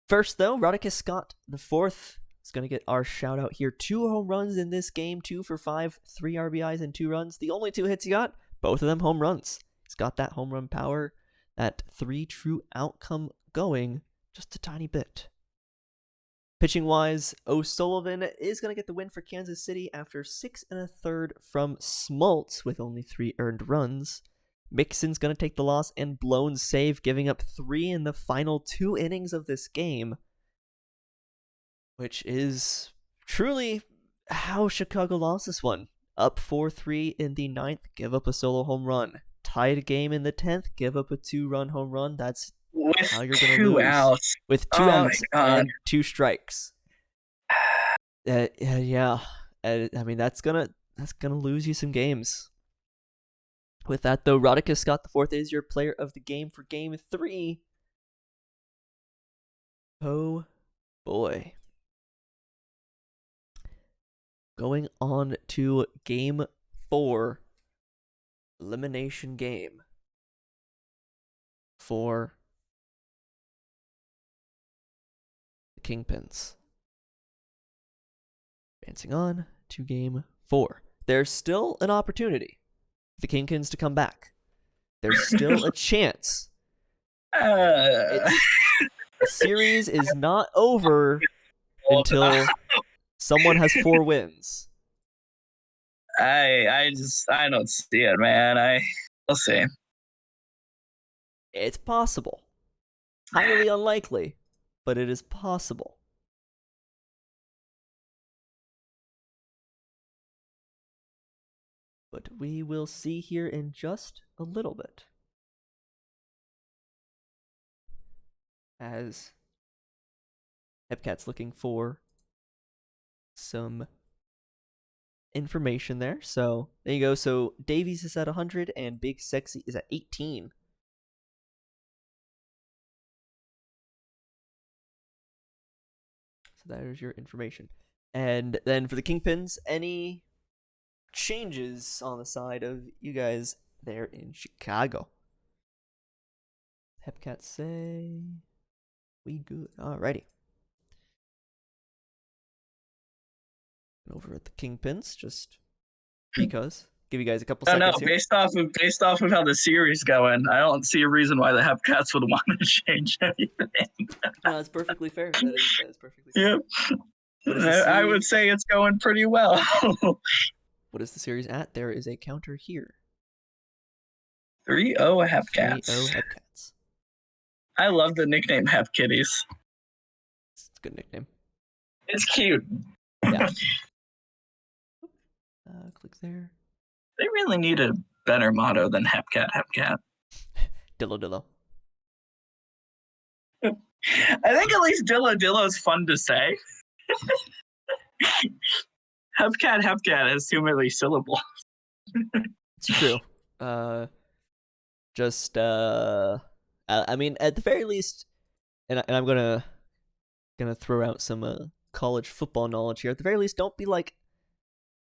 First though, Rodicus Scott the fourth is going to get our shout out here. 2 home runs in this game, 2 for 5, 3 RBIs and 2 runs. The only 2 hits he got, both of them home runs. He's got that home run power, that 3 true outcome going just a tiny bit. Pitching wise, O'Sullivan is going to get the win for Kansas City after 6 1/3 from Smoltz with only 3 earned runs. Mixon's going to take the loss and blown save, giving up 3 in the final 2 innings of this game, which is truly how Chicago lost this one. Up 4-3 in the 9th, give up a solo home run. Tied game in the 10th, give up a 2-run home run. That's with how you're going to 2 lose. outs. With 2 Oh outs my God. and 2 strikes. Yeah. I mean, that's gonna lose you some games. With that though, Rodicus Scott the fourth is your player of the game for game 3. Oh boy. Going on to game 4. Elimination game for the Kingpins. Advancing on to game 4. There's still an opportunity for the Kingpins to come back. There's still a chance. The series is not over until someone has 4 wins. I don't see it, man. We'll see. It's possible. Highly unlikely, but it is possible. But we will see here in just a little bit. As Hepcat's looking for some information there. So there you go. So Davies is at 100 and Big Sexy is at 18. So that is your information. And then for the Kingpins, any changes on the side of you guys there in Chicago? Hepcats say we good. Alrighty. Over at the Kingpins, just because. Give you guys a couple seconds here. Based off of how the series going, I don't see a reason why the Hepcats would want to change anything. No, that's perfectly fair. That is perfectly fair. Yep. I would say it's going pretty well. What is the series at? There is a counter here. 3-0 Hepcats. 3-0 Hepcats. I love the nickname Hep Kitties. It's a good nickname. It's cute. Yeah. Click there. They really need a better motto than Hepcat. Dillo. I think at least Dillo is fun to say. Hepcat has too many syllables. It's true. I mean, at the very least, and I'm gonna throw out some college football knowledge here. At the very least, don't be like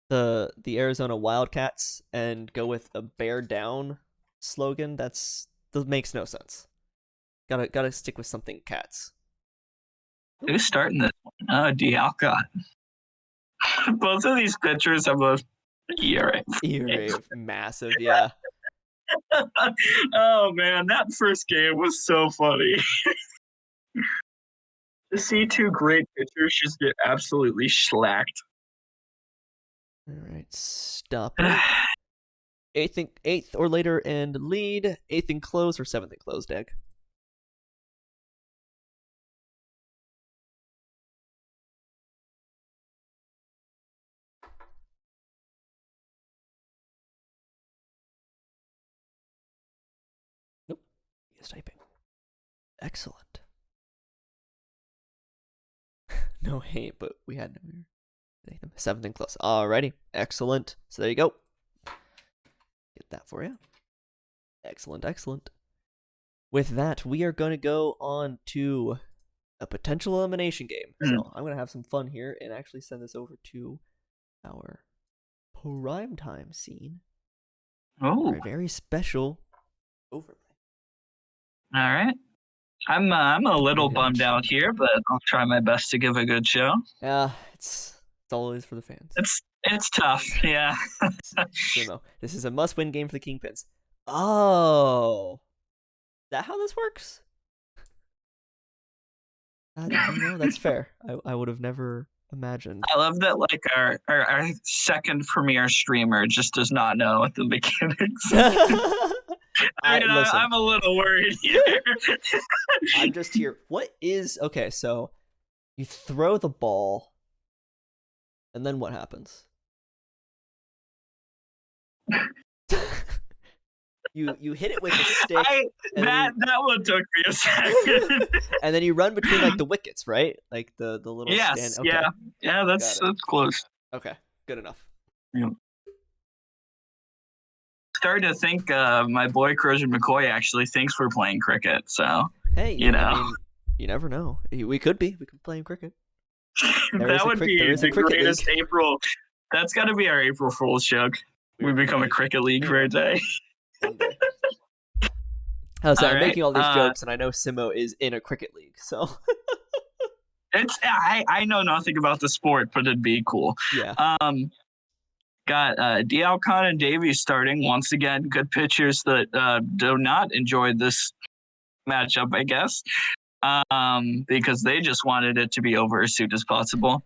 the Arizona Wildcats and go with a bear down slogan. That's that makes no sense. Gotta stick with something cats. Who's starting this one? Oh, Dialcott. Both of these pitchers have a ERA. ERA massive, yeah. Oh man, that first game was so funny. To see two great pitchers just get absolutely slacked. All right, stop it. Eighth or later and lead. 8th and close or 7th and close, Dag. Nope. He is typing. Excellent. No hate, but we had no here. 7th and close. Alrighty. Excellent. So there you go. Get that for you. Excellent, excellent. With that, we are going to go on to a potential elimination game. So I'm going to have some fun here and actually send this over to our primetime scene. Oh, For a very special overlay. All right. I'm a little bummed out here, but I'll try my best to give a good show. Yeah, it's always for the fans. It's tough, yeah. Sumo, this is a must-win game for the Kingpins. Oh, is that how this works? That's fair. I would have never imagined. I love that, like, our second premier streamer just does not know at the beginnings. I'm a little worried here. I'm just here. What is okay? So you throw the ball, and then what happens? You hit it with a stick. That one took me a second. And then you run between like the wickets, right? Like the little yes, stand. Okay. yeah, that's close. Okay, good enough. Yeah. Starting to think my boy Crozier McCoy actually thinks we're playing cricket. So hey, you know, I mean, you never know. We could be. We could be playing cricket. That would be the greatest league. April. That's got to be our April Fool's joke. We become a cricket league for a day. How's that? I'm making all these jokes, and I know Simo is in a cricket league, so I know nothing about the sport, but it'd be cool. Yeah. Got Dialcott and Davies starting once again. Good pitchers that do not enjoy this matchup, I guess, because they just wanted it to be over as soon as possible.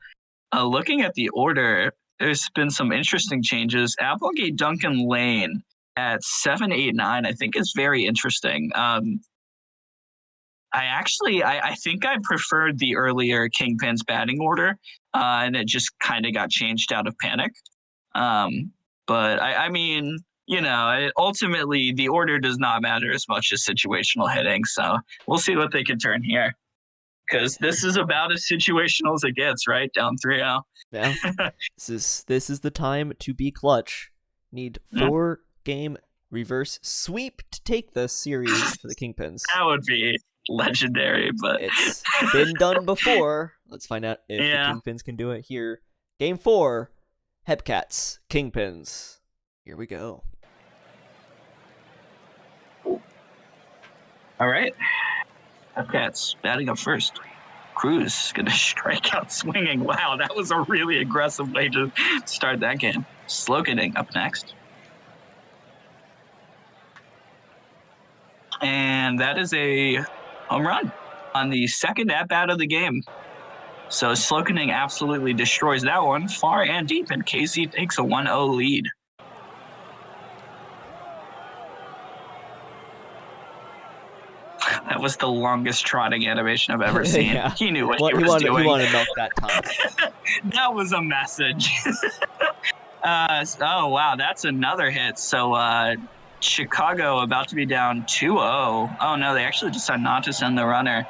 Looking at the order, there's been some interesting changes. Applegate, Duncan, Lane at 7, 8, 9, I think is very interesting. I think I preferred the earlier Kingpins batting order, and it just kind of got changed out of panic. But I mean, ultimately the order does not matter as much as situational hitting. So we'll see what they can turn here, because this is about as situational as it gets, right? Down 3-0. Yeah. This is the time to be clutch. Need 4-game reverse sweep to take the series for the Kingpins. That would be legendary, but it's been done before. Let's find out if the Kingpins can do it here. Game 4, Hepcats, Kingpins. Here we go. All right. Hepcats batting up first. Cruz gonna strike out swinging. Wow, that was a really aggressive way to start that game. Slokening up next. And that is a home run on the second at-bat of the game. So Slokening absolutely destroys that one far and deep, and KC takes a 1-0 lead. That was the longest trotting animation I've ever seen. Yeah. He knew what he was doing. He wanted to milk that time. That was a message. Oh, wow, that's another hit. So Chicago about to be down 2-0. Oh, no, they actually decided not to send the runner.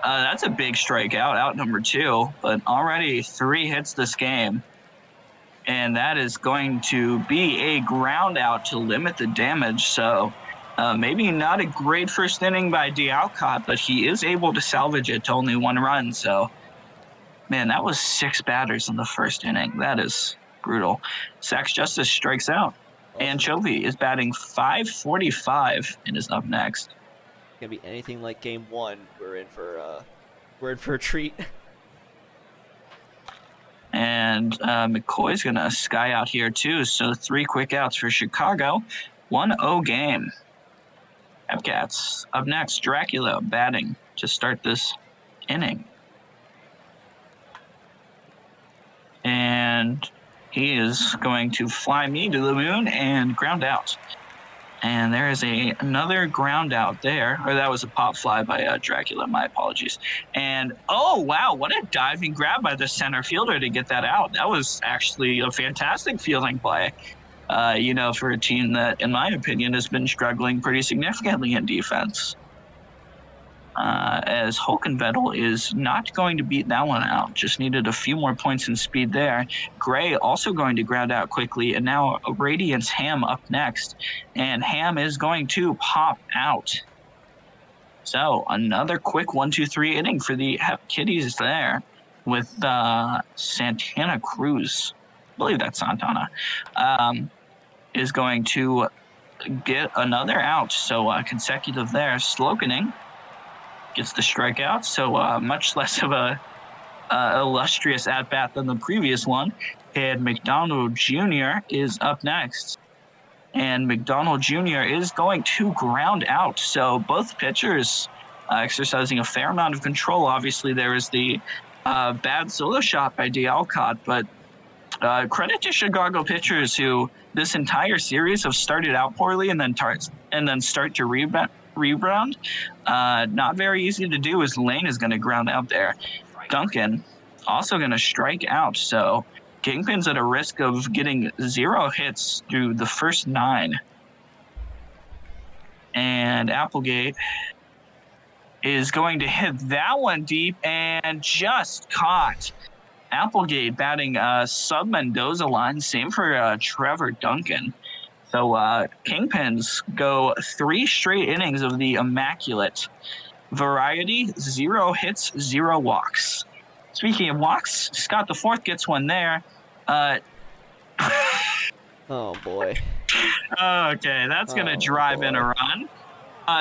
That's a big strikeout, out number 2, but already 3 hits this game. And that is going to be a ground out to limit the damage. So maybe not a great first inning by Dialcott, but he is able to salvage it to only 1 run. So, man, that was 6 batters in the first inning. That is brutal. Sachs Justice strikes out. Anchovy is batting .545 and is up next. Gonna be anything like game 1, we're in for a treat. And McCoy's gonna sky out here too. So 3 quick outs for Chicago. 1-0 game. Hepcats up next. Dracula batting to start this inning. And he is going to fly me to the moon and ground out. And there is another ground out there. Or that was a pop fly by Dracula. My apologies. And, oh, wow, what a diving grab by the center fielder to get that out. That was actually a fantastic fielding play, for a team that, in my opinion, has been struggling pretty significantly in defense. As Hulkenvettel is not going to beat that one out. Just needed a few more points in speed there. Gray also going to ground out quickly, and now Radiance Ham up next. And Ham is going to pop out. So another quick 1-2-3 inning for the Hep Kitties there with Santana Cruz. I believe that's Santana. Is going to get another out. So consecutive there. Slokening gets the strikeout, so much less of a illustrious at-bat than the previous one. And McDonald Jr. is up next. And McDonald Jr. is going to ground out. So both pitchers exercising a fair amount of control. Obviously, there is the bad solo shot by D'Alcott, but credit to Chicago pitchers who this entire series have started out poorly and then start to rebound. Not very easy to do as Lane is going to ground out there. Duncan also going to strike out. So Kingpin's at a risk of getting 0 hits through the first 9. And Applegate is going to hit that one deep and just caught. Applegate batting sub-Mendoza line. Same for Trevor Duncan. So Kingpins go 3 straight innings of the immaculate variety. 0 hits, 0 walks. Speaking of walks, Scott the Fourth gets one there. Oh boy. Okay, that's going to drive in a run.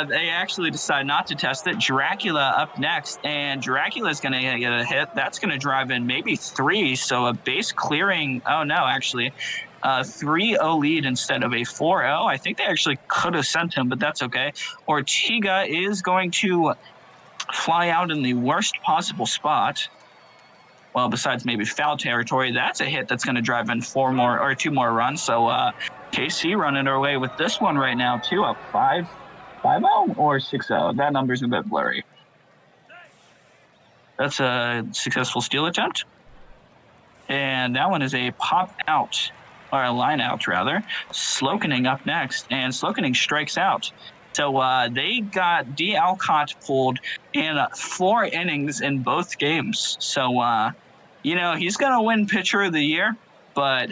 They actually decide not to test it. Dracula up next, and Dracula's going to get a hit. That's going to drive in maybe 3, so a base clearing. Oh, no, actually. 3-0 lead instead of a 4-0. I think they actually could have sent him, but that's okay. Ortega is going to fly out in the worst possible spot. Well, besides maybe foul territory, that's a hit that's going to drive in 2 more runs. So KC running our way with this one right now, too, up 5-0 or 6-0. That number's a bit blurry. That's a successful steal attempt. And that one is a pop out, or a line out, rather. Slokening up next, and Slokening strikes out. So they got D'Alcott pulled in 4 innings in both games. So, he's going to win Pitcher of the Year, but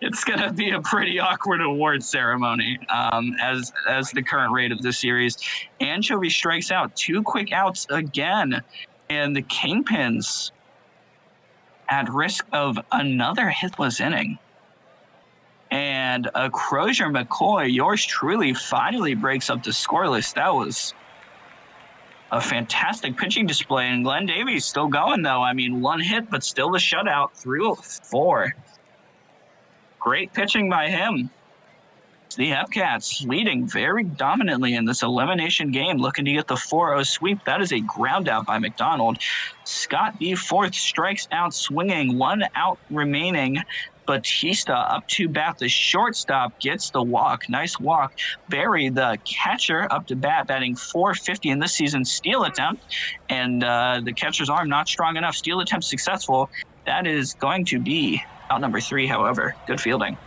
it's going to be a pretty awkward award ceremony as the current rate of the series. Anchovy strikes out. 2 quick outs again, and the Kingpins at risk of another hitless inning. And Crozier McCoy, yours truly, finally breaks up the scoreless. That was a fantastic pitching display. And Glenn Davies still going, though. I mean, 1 hit, but still the shutout through 4. Great pitching by him. The Hepcats leading very dominantly in this elimination game, looking to get the 4-0 sweep. That is a ground out by McDonald. Scott the Fourth strikes out swinging. 1 out remaining. Batista up to bat. The shortstop gets the walk. Nice walk. Barry, the catcher, up to bat, batting .450 in this season. Steal attempt. And the catcher's arm not strong enough. Steal attempt successful. That is going to be out number 3, however. Good fielding.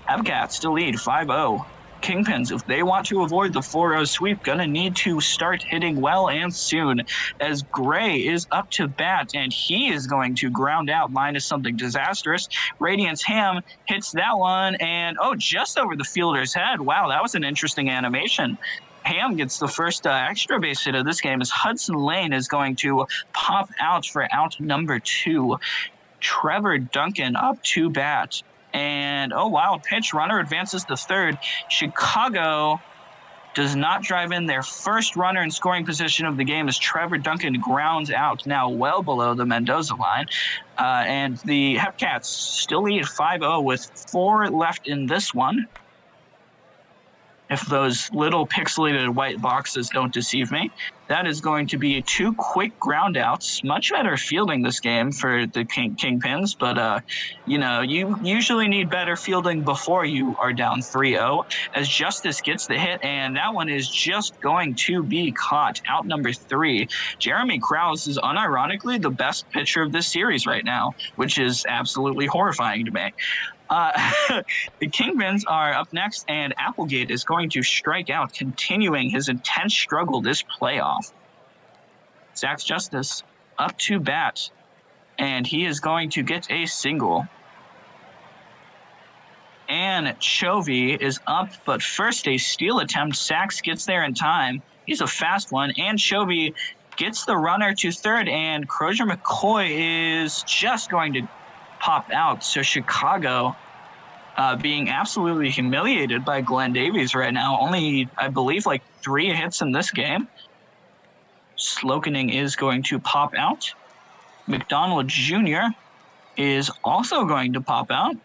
Hepcats still lead 5-0. Kingpins, if they want to avoid the 4-0 sweep, gonna need to start hitting well and soon, as Gray is up to bat, and he is going to ground out minus something disastrous. Radiance Ham hits that one, and just over the fielder's head. Wow, that was an interesting animation. Ham gets the first extra base hit of this game, as Hudson Lane is going to pop out for out number 2. Trevor Duncan up to bat. And, wild pitch. Runner advances to third. Chicago does not drive in their first runner in scoring position of the game as Trevor Duncan grounds out, now well below the Mendoza line. And the Hepcats still lead 5-0 with 4 left in this one. If those little pixelated white boxes don't deceive me. That is going to be 2 quick ground outs. Much better fielding this game for the Kingpins, but, you usually need better fielding before you are down 3-0 as Justice gets the hit, and that one is just going to be caught. Out number 3. Jeremy Krause is unironically the best pitcher of this series right now, which is absolutely horrifying to me. The Kingpins are up next, and Applegate is going to strike out, continuing his intense struggle this playoff. Zach Justice up to bat, and he is going to get a single. And Chovy is up, but first a steal attempt. Sachs gets there in time. He's a fast one, and Chovy gets the runner to third, and Crozier McCoy is just going to pop out. So Chicago being absolutely humiliated by Glenn Davies right now. Only, I believe, 3 hits in this game. Slokening is going to pop out. McDonald Jr. is also going to pop out.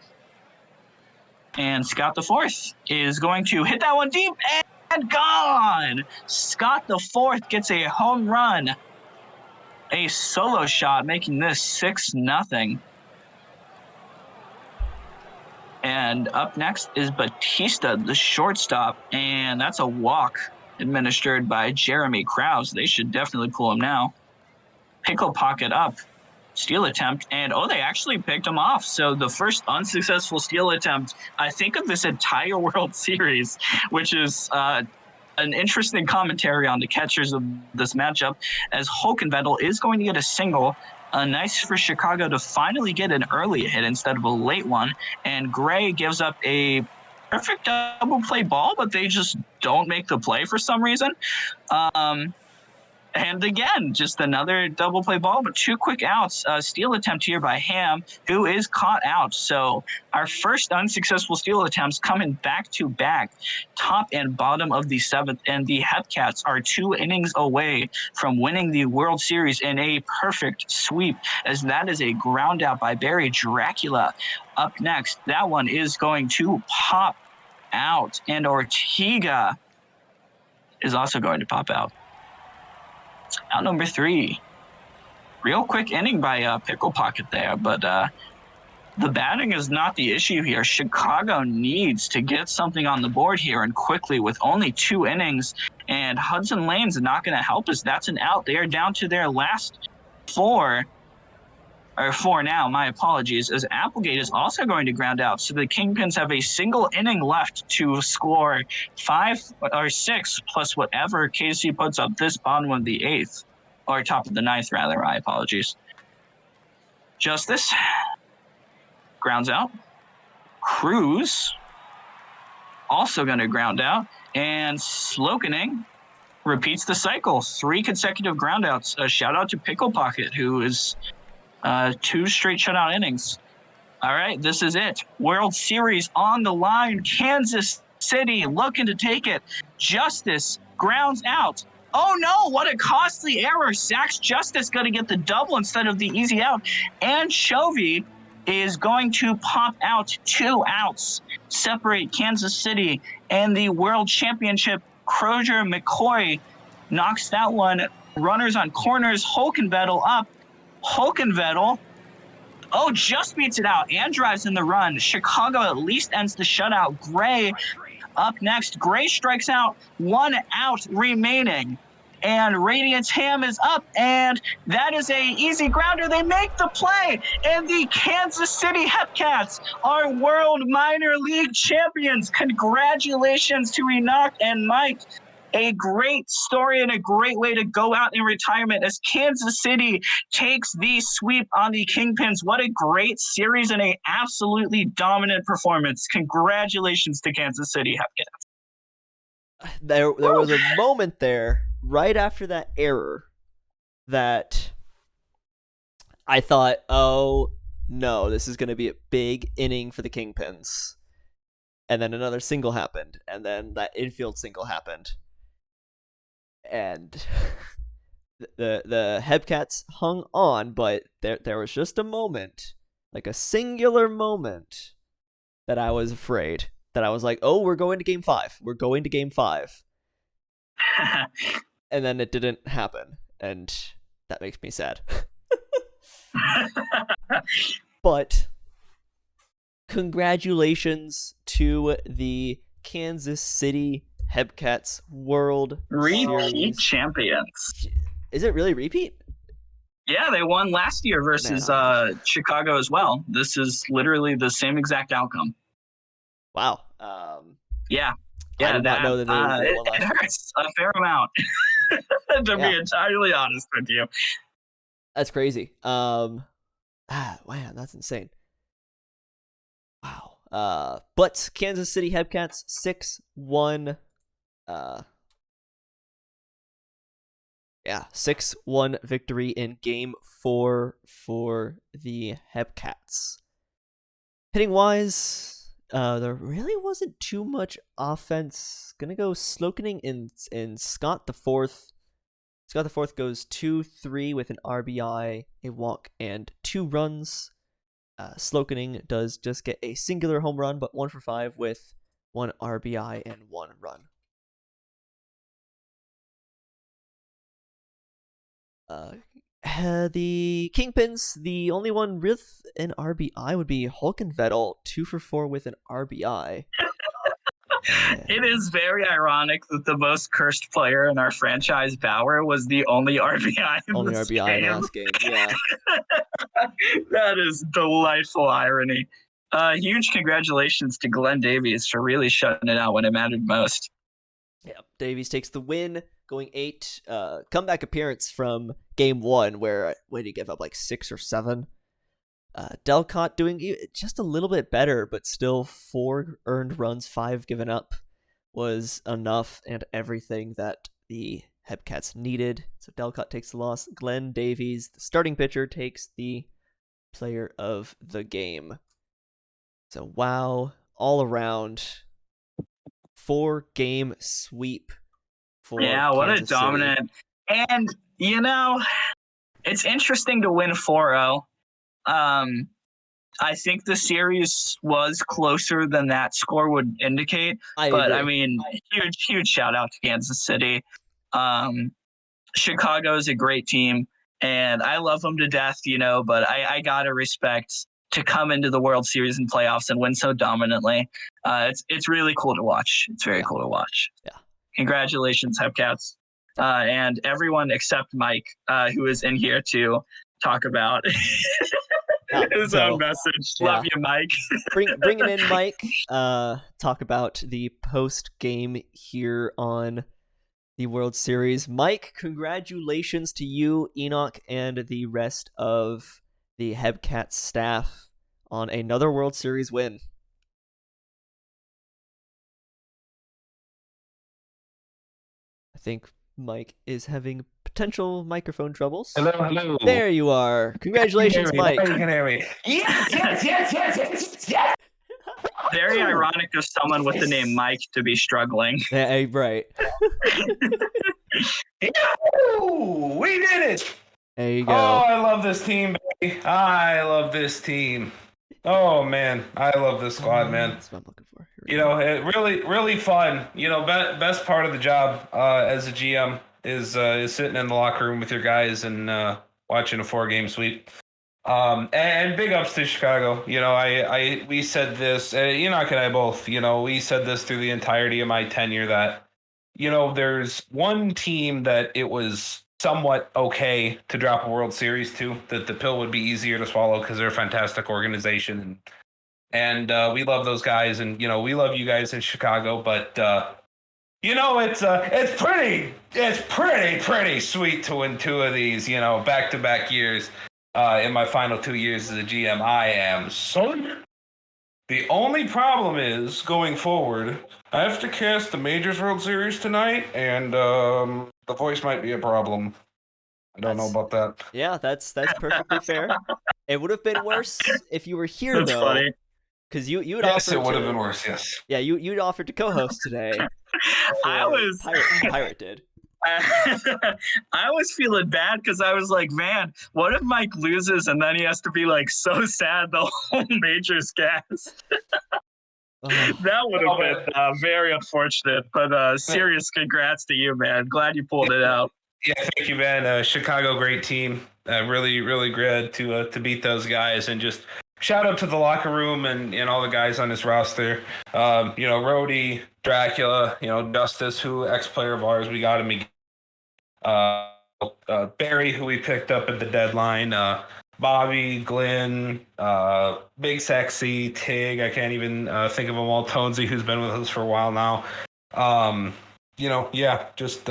And Scott the Fourth is going to hit that one deep and gone. Scott the Fourth gets a home run. A solo shot, making this 6-0. And up next is Batista, the shortstop, and that's a walk administered by Jeremy Krause. They should definitely pull him now. Pickle pocket up, steal attempt, and they actually picked him off. So the first unsuccessful steal attempt, I think, of this entire World Series, which is an interesting commentary on the catchers of this matchup, as Hulkenvettel is going to get a single. Nice for Chicago to finally get an early hit instead of a late one. And Gray gives up a perfect double play ball, but they just don't make the play for some reason. And again, just another double play ball, but 2 quick outs. Steal attempt here by Ham, who is caught out. So our first unsuccessful steal attempts coming back to back, top and bottom of the 7th. And the Hepcats are 2 innings away from winning the World Series in a perfect sweep, as that is a ground out by Barry Dracula. Up next, that one is going to pop out, and Ortega is also going to pop out. Out number 3. Real quick inning by Pickle Pocket there, but the batting is not the issue here. Chicago needs to get something on the board here, and quickly, with only 2 innings, and Hudson Lane's not going to help us. That's an out. They are down to their last 4 now, my apologies, as Applegate is also going to ground out. So the Kingpins have a single inning left to score 5 or 6 plus whatever Casey puts up this bottom of the 8th, or top of the 9th, rather. My apologies. Justice grounds out. Cruz also going to ground out. And Slokening repeats the cycle. 3 consecutive groundouts. A shout out to Pickle Pocket, who is 2 straight shutout innings. All right, this is it. World Series on the line. Kansas City looking to take it. Justice grounds out. Oh no, what a costly error. Zach Justice going to get the double instead of the easy out. And Chovy is going to pop out. 2 outs separate Kansas City and the World Championship. Crozier McCoy knocks that one. Runners on corners. Hulkenvettel up. Hulkenvettel, just beats it out and drives in the run. Chicago at least ends the shutout. Gray up next. Gray strikes out. 1 out remaining. And Radiance Ham is up, and that is a easy grounder. They make the play, and the Kansas City Hepcats are World Minor League champions. Congratulations to Enoch and Mike. A great story and a great way to go out in retirement as Kansas City takes the sweep on the Kingpins. What a great series and a absolutely dominant performance. Congratulations to Kansas City Hepcats. There was a moment there right after that error that I thought, no, this is going to be a big inning for the Kingpins. And then another single happened, and then that infield single happened. And the Hebcats hung on, but there was just a moment, like a singular moment, that I was afraid. That I was like, oh, we're going to game 5. We're going to game 5. And then it didn't happen, and that makes me sad. But congratulations to the Kansas City Hebcats World Repeat Series champions. Is it really repeat? Yeah, they won last year versus Chicago as well. This is literally the same exact outcome. Wow. Yeah. I did not know that they won last year. It hurts a fair amount, to be entirely honest with you. That's crazy. Wow, that's insane. Wow. But Kansas City Hebcats 6-1. 6-1 victory in Game 4 for the Hebcats. Hitting wise, there really wasn't too much offense. Gonna go Slokening in Scott the Fourth. Scott the Fourth goes 2-3 with an RBI, a walk, and 2 runs. Slokening does just get a singular home run, but 1 for 5 with 1 RBI and 1 run. The Kingpins, the only one with an RBI would be Hulkenvettel, 2 for 4 with an RBI. It is very ironic that the most cursed player in our franchise, Bauer, was the only RBI in only this RBI game. in the last game. Yeah. That is delightful irony. Huge congratulations to Glenn Davies for really shutting it out when it mattered most. Yeah, Davies takes the win, going 8. Comeback appearance from game 1, where he give up like 6 or 7. Delcott doing just a little bit better, but still 4 earned runs, 5 given up was enough and everything that the Hebcats needed. So Delcott takes the loss. Glenn Davies, the starting pitcher, takes the player of the game. So wow, all around 4-game sweep for what Kansas a dominant. City. And, it's interesting to win 4-0. I think the series was closer than that score would indicate. I agree. Huge shout out to Kansas City. Chicago is a great team, and I love them to death, but I gotta respect to come into the World Series and playoffs and win so dominantly. It's really cool to watch. It's very cool to watch. Yeah. Congratulations, Hebcats. And everyone except Mike, who is in here to talk about his own message. Love you, Mike. Bringing in Mike, talk about the post-game here on the World Series. Mike, congratulations to you, Enoch, and the rest of the Hebcats staff on another World Series win. I think Mike is having potential microphone troubles. Hello. There you are. Congratulations, Mike. You can hear me. Yes. Very ironic of someone with the name Mike to be struggling. Yeah, right. We did it. There you go. Oh, I love this team, baby. I love this team. Oh, man. I love this squad, man. That's what I'm looking for. It really fun. Best part of the job as a GM is sitting in the locker room with your guys and watching a 4-game sweep. And big ups to Chicago. We said this, Enoch and I both, we said this through the entirety of my tenure that, there's one team that it was somewhat okay to drop a World Series to, that the pill would be easier to swallow because they're a fantastic organization. And we love those guys, and, we love you guys in Chicago, but, it's pretty sweet to win 2 of these, back-to-back years. In my final 2 years as a GM, I am son. The only problem is, going forward, I have to cast the Majors World Series tonight, and the voice might be a problem. I don't know about that. Yeah, that's perfectly fair. It would have been worse if you were here, That's though, funny. because you'd Yes, offered it would have to- been worse. Yes. Yeah, you'd offered to co-host today. I before was Pirate did. I was feeling bad because I was like, man, what if Mike loses and then he has to be like so sad the whole Majors cast? Oh, That would have been very unfortunate. But serious congrats to you, man. Glad you pulled it out. Yeah, thank you, man. Chicago, great team. Really, really good to beat those guys, and just shout out to the locker room and all the guys on this roster. Rhodey, Dracula, Justice, who ex-player of ours, we got him again. Barry, who we picked up at the deadline. Bobby, Glenn, Big Sexy, Tig. I can't even think of them all. Tonesy, who's been with us for a while now. Just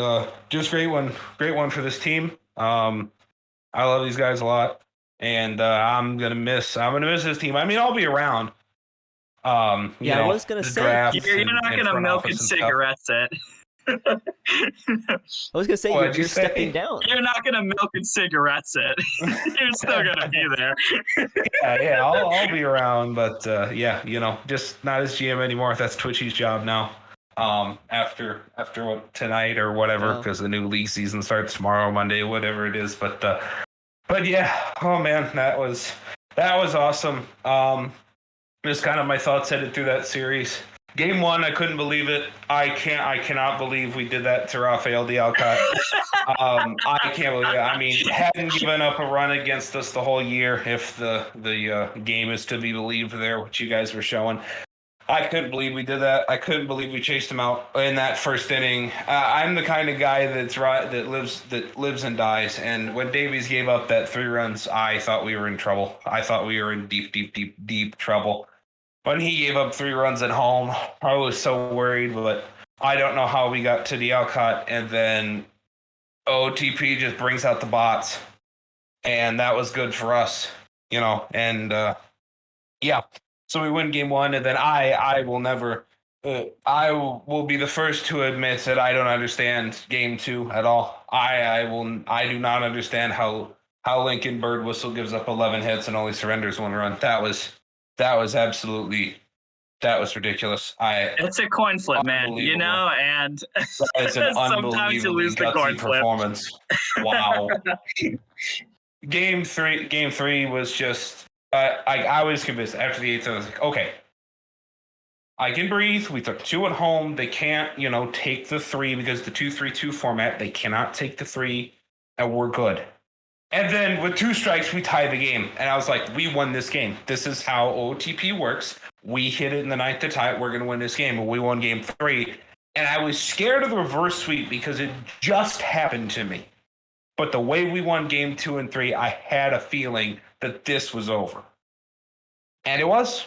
great one for this team. I love these guys a lot, and I'm gonna miss this team. I mean, I'll be around. I was gonna say you're not gonna milk and cigarettes it. I was gonna say you're stepping down. You're not gonna milk and cigarettes it. You're still gonna be there. yeah, I'll be around, but just not as GM anymore. That's Twitchy's job now. After tonight or whatever, because the new league season starts tomorrow, Monday, whatever it is. But yeah, oh man, that was awesome. Just kind of my thoughts headed through that series. Game 1, I couldn't believe it. I cannot believe we did that to Rafael Dialcott. I can't believe it. I mean, hadn't given up a run against us the whole year, if the game is to be believed there, what you guys were showing. I couldn't believe we did that. I couldn't believe we chased him out in that first inning. I'm the kind of guy that lives and dies. And when Davies gave up that 3 runs, I thought we were in trouble. I thought we were in deep trouble. When he gave up 3 runs at home, I was so worried. But I don't know how we got to the Alcott, and then OTP just brings out the bots, and that was good for us, And so we win game 1, and then I will never. I will be the first to admit that I don't understand game 2 at all. I do not understand how Lincoln Bird Whistle gives up 11 hits and only surrenders 1 run. That was ridiculous. It's a coin flip, man. And it's an sometimes you lose the coin flip. Performance. Wow. Game three was just. I was convinced after the 8th. I was like, okay, I can breathe. We took 2 at home. They can't, take the 3 because the 2-3-2 format. They cannot take the 3, and we're good. And then with 2 strikes, we tie the game. And I was like, we won this game. This is how OTP works. We hit it in the 9th to tie it. We're going to win this game. And we won game 3. And I was scared of the reverse sweep because it just happened to me. But the way we won game 2 and 3, I had a feeling that this was over. And it was.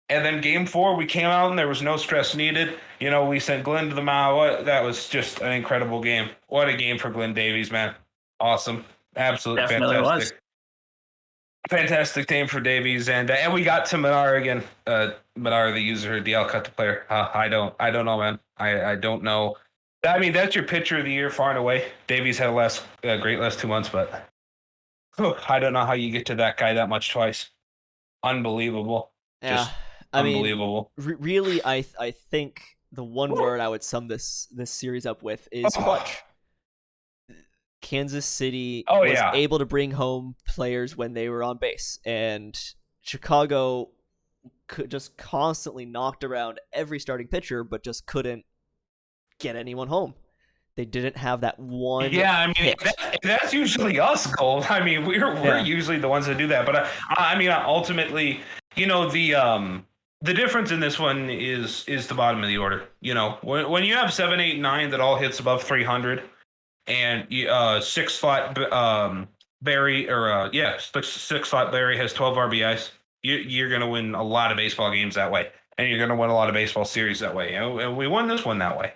And then game 4, we came out and there was no stress needed. We sent Glenn to the mound. That was just an incredible game. What a game for Glenn Davies, man. Awesome. Absolutely Definitely fantastic. Fantastic game for Davies. And we got to Minar again. Minar, the user, DL cut the player. I don't know, man. I don't know. I mean, that's your pitcher of the year far and away. Davies had a great last 2 months, but I don't know how you get to that guy that much twice. Unbelievable. Yeah, just unbelievable. Really, I think the one word I would sum this series up with is clutch. Kansas City was able to bring home players when they were on base, and Chicago just constantly knocked around every starting pitcher, but just couldn't get anyone home. They didn't have that one. Yeah, I mean that's usually us, Cole. I mean we're usually the ones that do that. But I mean ultimately, the difference in this one is the bottom of the order. When you have 7, 8, 9 that all hits above 300, and 6-slot Barry 6-slot Barry has 12 RBIs. You're gonna win a lot of baseball games that way, and you're gonna win a lot of baseball series that way. And we won this one that way.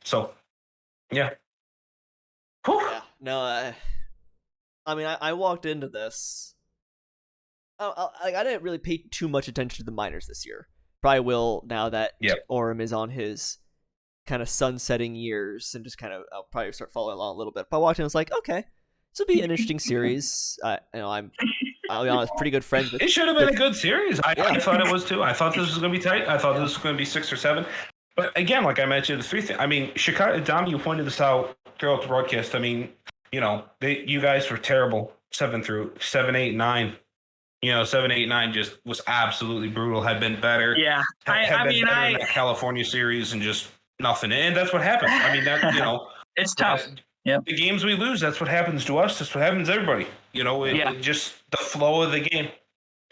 So, yeah. No, I mean, I walked into this. I didn't really pay too much attention to the minors this year. Probably will now that Orem is on his kind of sunsetting years, and just kind of I'll probably start following along a little bit. But I walked in, I was like, okay, This will be an interesting series. I'll be honest, pretty good friends with. It should have been a good series. I thought it was too. I thought this was going to be tight. I thought this was going to be 6 or 7. But again, like I mentioned, the 3 things. I mean, Chicago. Dom, you pointed this out throughout the broadcast. I mean, you guys were terrible 7 through 7, 8, 9. 7, 8, 9 just was absolutely brutal. Had been better. Yeah, Had been better in that California series and just nothing. And that's what happened. I mean, that it's tough. Yeah, the games we lose, that's what happens to us. That's what happens to everybody. It just the flow of the game.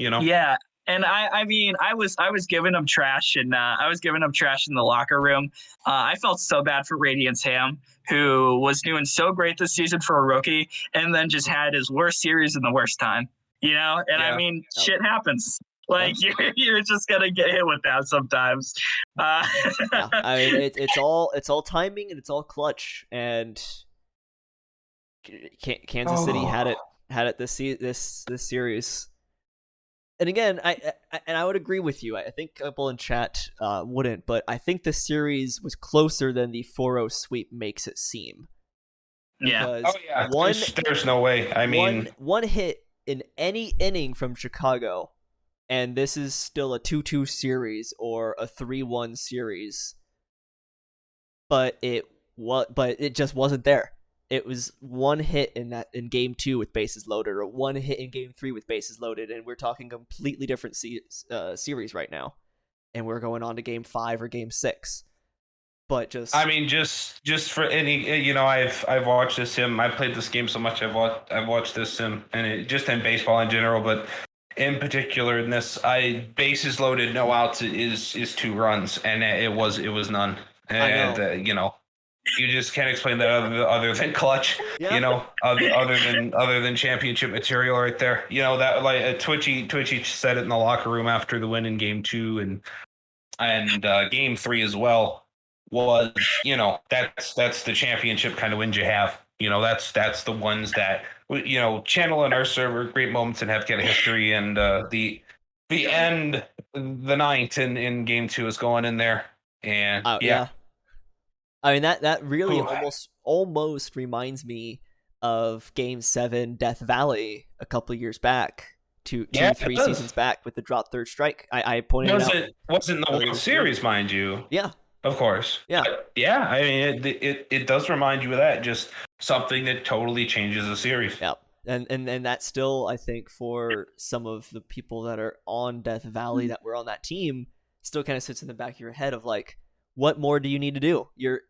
Yeah, and I mean, I was giving them trash, and I was giving them trash in the locker room. I felt so bad for Radiance Ham, who was doing so great this season for a rookie, and then just had his worst series in the worst time. I mean, shit happens. Like you're just gonna get hit with that sometimes. Yeah. I mean, it's all timing and it's all clutch. And Kansas City had it this series. And again, I would agree with you. I think people in chat wouldn't, but I think the series was closer than the 4-0 sweep makes it seem. Yeah. There's no way. I mean, one hit in any inning from Chicago, and this is still a 2-2 series or a 3-1 series. But it just wasn't there. It was one hit in game 2 with bases loaded, or one hit in game 3 with bases loaded, and we're talking completely different series right now. And we're going on to game 5 or game 6. But just for any, I've watched this sim. I played this game so much. I've watched this sim, and just in baseball in general, but in particular in this, bases loaded, no outs is 2 runs, and it was none. And you just can't explain that other than clutch. Yeah. Other than championship material right there. That like Twitchy said it in the locker room after the win in game 2 and game 3 as well. Was that's the championship kind of wins you have. That's the ones that channel in our server great moments and have got a history, and the end, the 9th in game 2 is going in there, and yeah. I mean that really almost reminds me of Game 7 Death Valley a couple of years back, 3 seasons back with the drop third strike. I pointed it out. It wasn't the World Series, mind you. Yeah. Of course. Yeah. But yeah, I mean it does remind you of that, just something that totally changes a series. Yeah. And that's still, I think, for some of the people that are on Death Valley that were on that team, still kind of sits in the back of your head of like, what more do you need to do? You're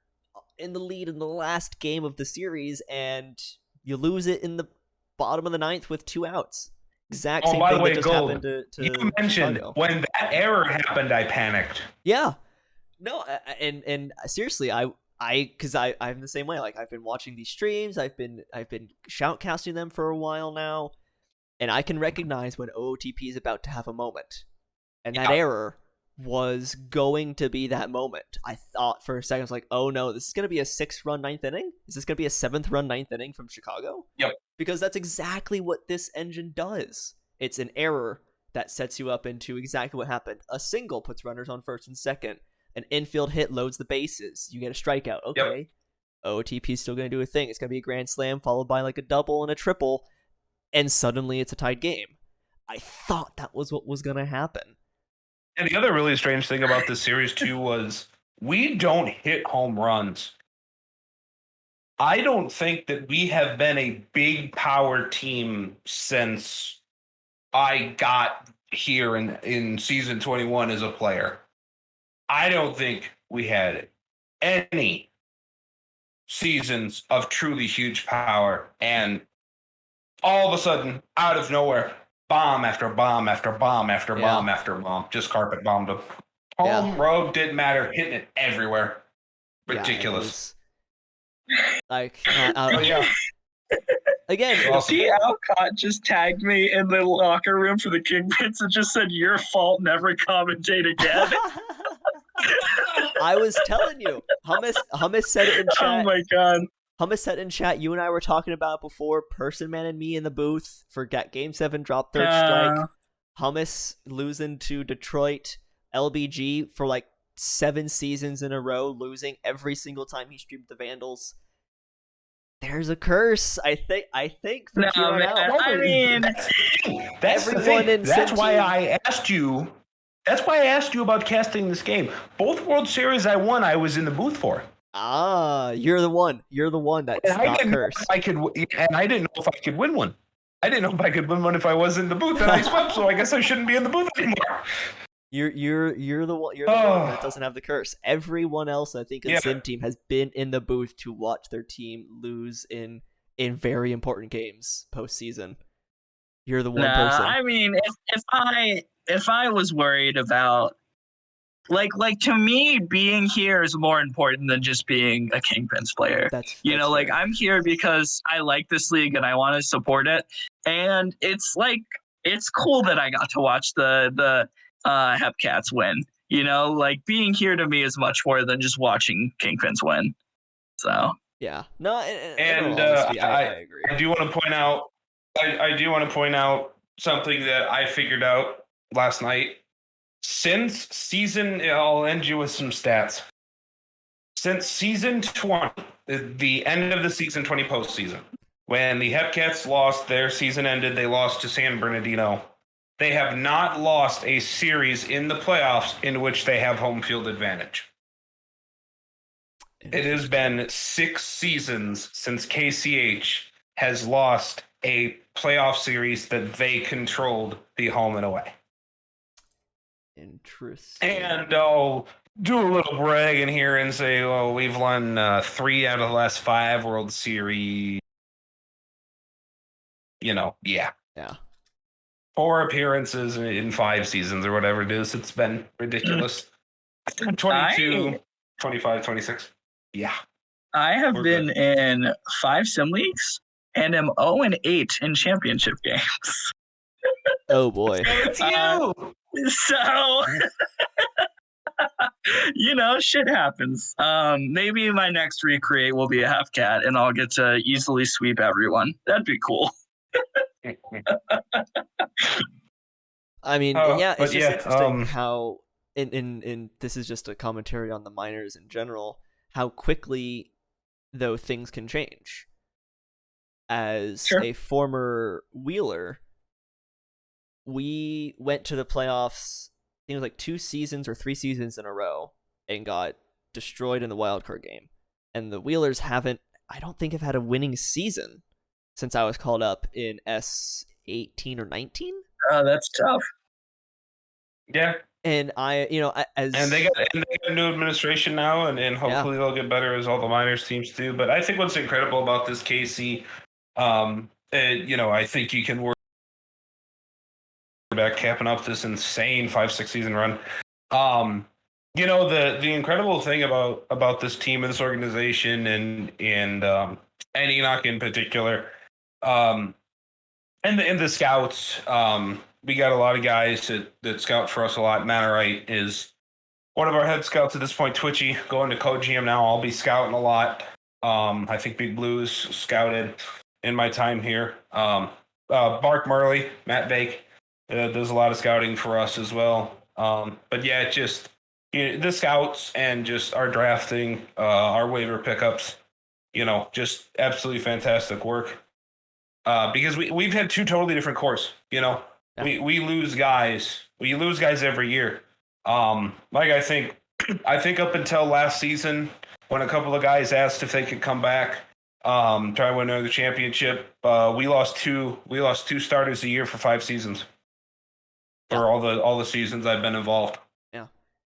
in the lead in the last game of the series, and you lose it in the bottom of the 9th with 2 outs. Exact same thing that just happened to you mentioned Chicago. When that error happened, I panicked. Yeah. No, and seriously, I'm the same way. Like, I've been watching these streams, I've been shoutcasting them for a while now, and I can recognize when OOTP is about to have a moment, and that error was going to be that moment. I thought for a second, I was like, oh no, this is going to be a 6-run 9th inning? Is this going to be a 7th-run 9th inning from Chicago? Yep. Because that's exactly what this engine does. It's an error that sets you up into exactly what happened. A single puts runners on first and second. An infield hit loads the bases. You get a strikeout. Okay. Yep. OTP is still going to do a thing. It's going to be a grand slam followed by like a double and a triple. And suddenly it's a tied game. I thought that was what was going to happen. And the other really strange thing about this series, too, was we don't hit home runs. I don't think that we have been a big power team since I got here in season 21 as a player. I don't think we had any seasons of truly huge power. And all of a sudden, out of nowhere, bomb after bomb after bomb after bomb after bomb. Just carpet bombed them. Home, road, didn't matter. Hitting it everywhere. Ridiculous. Again, see, Alcott just tagged me in the locker room for the Kingpins and just said, "Your fault, never commentate again." I was telling you. Hummus said it in chat. Oh my god. Hummus said in chat, you and I were talking about before, Person Man and me in the booth for Game 7 drop third strike. Hummus losing to Detroit. LBG for like 7 seasons in a row, losing every single time he streamed the Vandals. There's a curse. I think from No, here on man. out. I mean, That's the Everyone thing. in That's Sim why Team- I asked you. That's why I asked you about casting this game. Both World Series I won, I was in the booth for. You're the one. You're the one that's And I not didn't know cursed. if I could, and I didn't know if I could win one. I didn't know if I could win one if I was in the booth, and I swept. So I guess I shouldn't be in the booth anymore. You're the one. You're the one that doesn't have the curse. Everyone else, I think, in Yeah. Sim Team has been in the booth to watch their team lose in very important games postseason. You're the one person. I mean, if I was worried about like to me, being here is more important than just being a Kingpins player. That's like fair. I'm here because I like this league and I want to support it, and it's cool that I got to watch the Hepcats win. Like being here to me is much more than just watching Kingpins win. So Yeah. No. In And all honesty, I agree. I do want to point out. I do want to point out something that I figured out last night. Since season, I'll end you with some stats. Since season 20, the end of the season 20 postseason, when the Hepcats lost, their season ended, they lost to San Bernardino. They have not lost a series in the playoffs in which they have home field advantage. It has been 6 seasons since KCH has lost a playoff series that they controlled the home and away. Interesting. And I'll do a little bragging here and say, well, we've won 3 out of the last 5 World Series. Yeah. 4 appearances in 5 seasons or whatever it is. It's been ridiculous. 22, 25, 26. Yeah. I have We're been in 5 sim leagues and am 0-8 in championship games. Oh boy. It's you. So, shit happens. Maybe my next recreate will be a half cat and I'll get to easily sweep everyone. That'd be cool. I mean, yeah, it's but just yeah, interesting how in this is just a commentary on the minors in general, how quickly though things can change. As Sure. a former Wheeler, we went to the playoffs, I think it was like 2 seasons or 3 seasons in a row and got destroyed in the wildcard game. And the Wheelers I don't think have had a winning season since I was called up in S18 or 19. That's tough. Yeah. And And they got a new administration now, and hopefully they'll get better as all the minors teams do. But I think what's incredible about this KC, I think you can work back capping up this insane 5-6 season run. The incredible thing about this team and this organization and Enoch in particular, and the scouts, we got a lot of guys that scout for us a lot. Mannerite is one of our head scouts at this point. Twitchy going to co-GM now. I'll be scouting a lot. I think Big Blues scouted in my time here. Mark Murley, Matt Bake does a lot of scouting for us as well. But yeah, just the scouts and just our drafting, our waiver pickups, just absolutely fantastic work. Because we've had 2 totally different cores. We lose guys. We lose guys every year. I think up until last season, when a couple of guys asked if they could come back, try to win another championship, we lost two starters a year for 5 seasons. For all the seasons I've been involved. Yeah.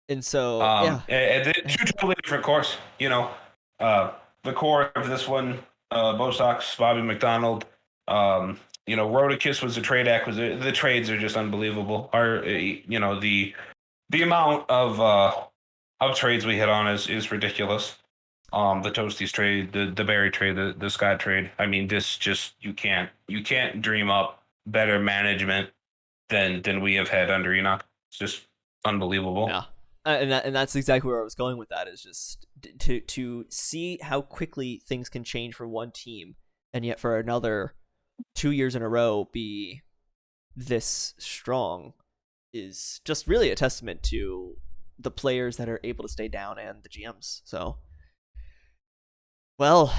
And so and 2 totally different cores. The core of this one, Bosox, Bobby McDonald. Rodakis was a trade acquisition. The trades are just unbelievable. The amount of trades we hit on is ridiculous. The Toasties trade, the Berry trade, the Scott trade. I mean, this just you can't dream up better management than we have had under Enoch. It's just unbelievable. Yeah. And that's exactly where I was going with that, is just to see how quickly things can change for one team, and yet for another 2 years in a row be this strong is just really a testament to the players that are able to stay down and the GMs. So, well,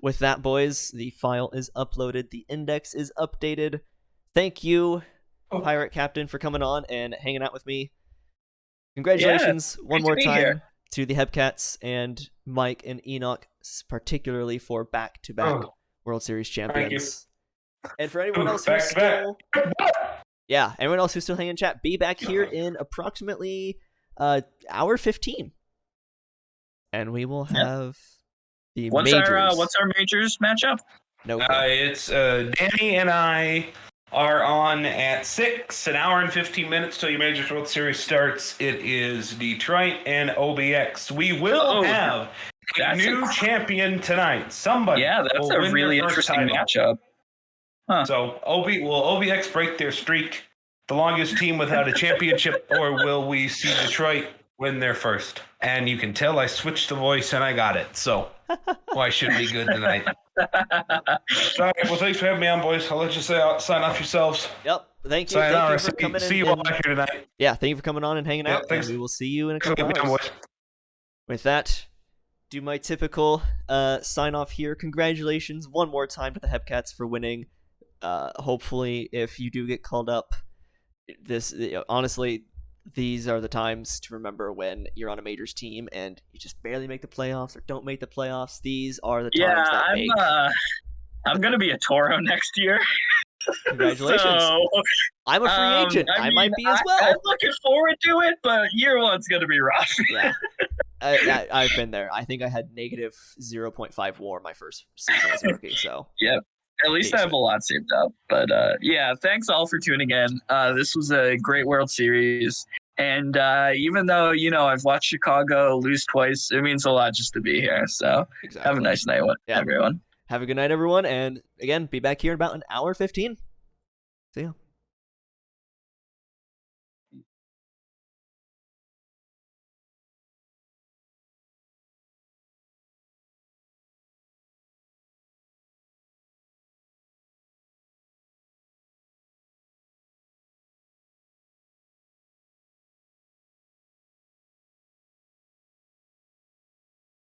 with that, boys, the file is uploaded. The index is updated. Thank you, Pirate Captain, for coming on and hanging out with me. Congratulations one more time to the Hepcats and Mike and Enoch, particularly for back-to-back World Series champions. And for anyone else who's still... Yeah, anyone else who's still hanging in chat, be back here in approximately hour 15. And we will have the majors. What's our majors matchup? No, it's Danny and I are on at 6, an hour and 15 minutes till your Majors World Series starts. It is Detroit and OBX. We will have a new champion tonight. Somebody. Yeah, that's a really interesting matchup. Huh. So will OBX break their streak, the longest team without a championship, or will we see Detroit win their first? And you can tell I switched the voice and I got it. So I should be good tonight. All right, well, thanks for having me on, boys. I'll let you sign off yourselves. Yep. Thank you. Thank you for coming in. See you all back here tonight. Yeah, thank you for coming on and hanging out. Thanks. And we will see you in a couple hours. With that, do my typical sign off here. Congratulations one more time to the Hepcats for winning. Hopefully, if you do get called up, honestly, these are the times to remember when you're on a majors team and you just barely make the playoffs or don't make the playoffs. These are the times that make. I'm gonna be a Toro next year. Congratulations! So, I'm a free agent. I might be as well. I'm looking forward to it, but year one's gonna be rough. Yeah, I've been there. I think I had negative 0.5 WAR my first season as a rookie. So yeah. At least I have a lot saved up. But yeah, thanks all for tuning in. This was a great World Series. And even though, I've watched Chicago lose twice, it means a lot just to be here. So Have a nice night, everyone. Have a good night, everyone. And again, be back here in about an hour 15. See ya.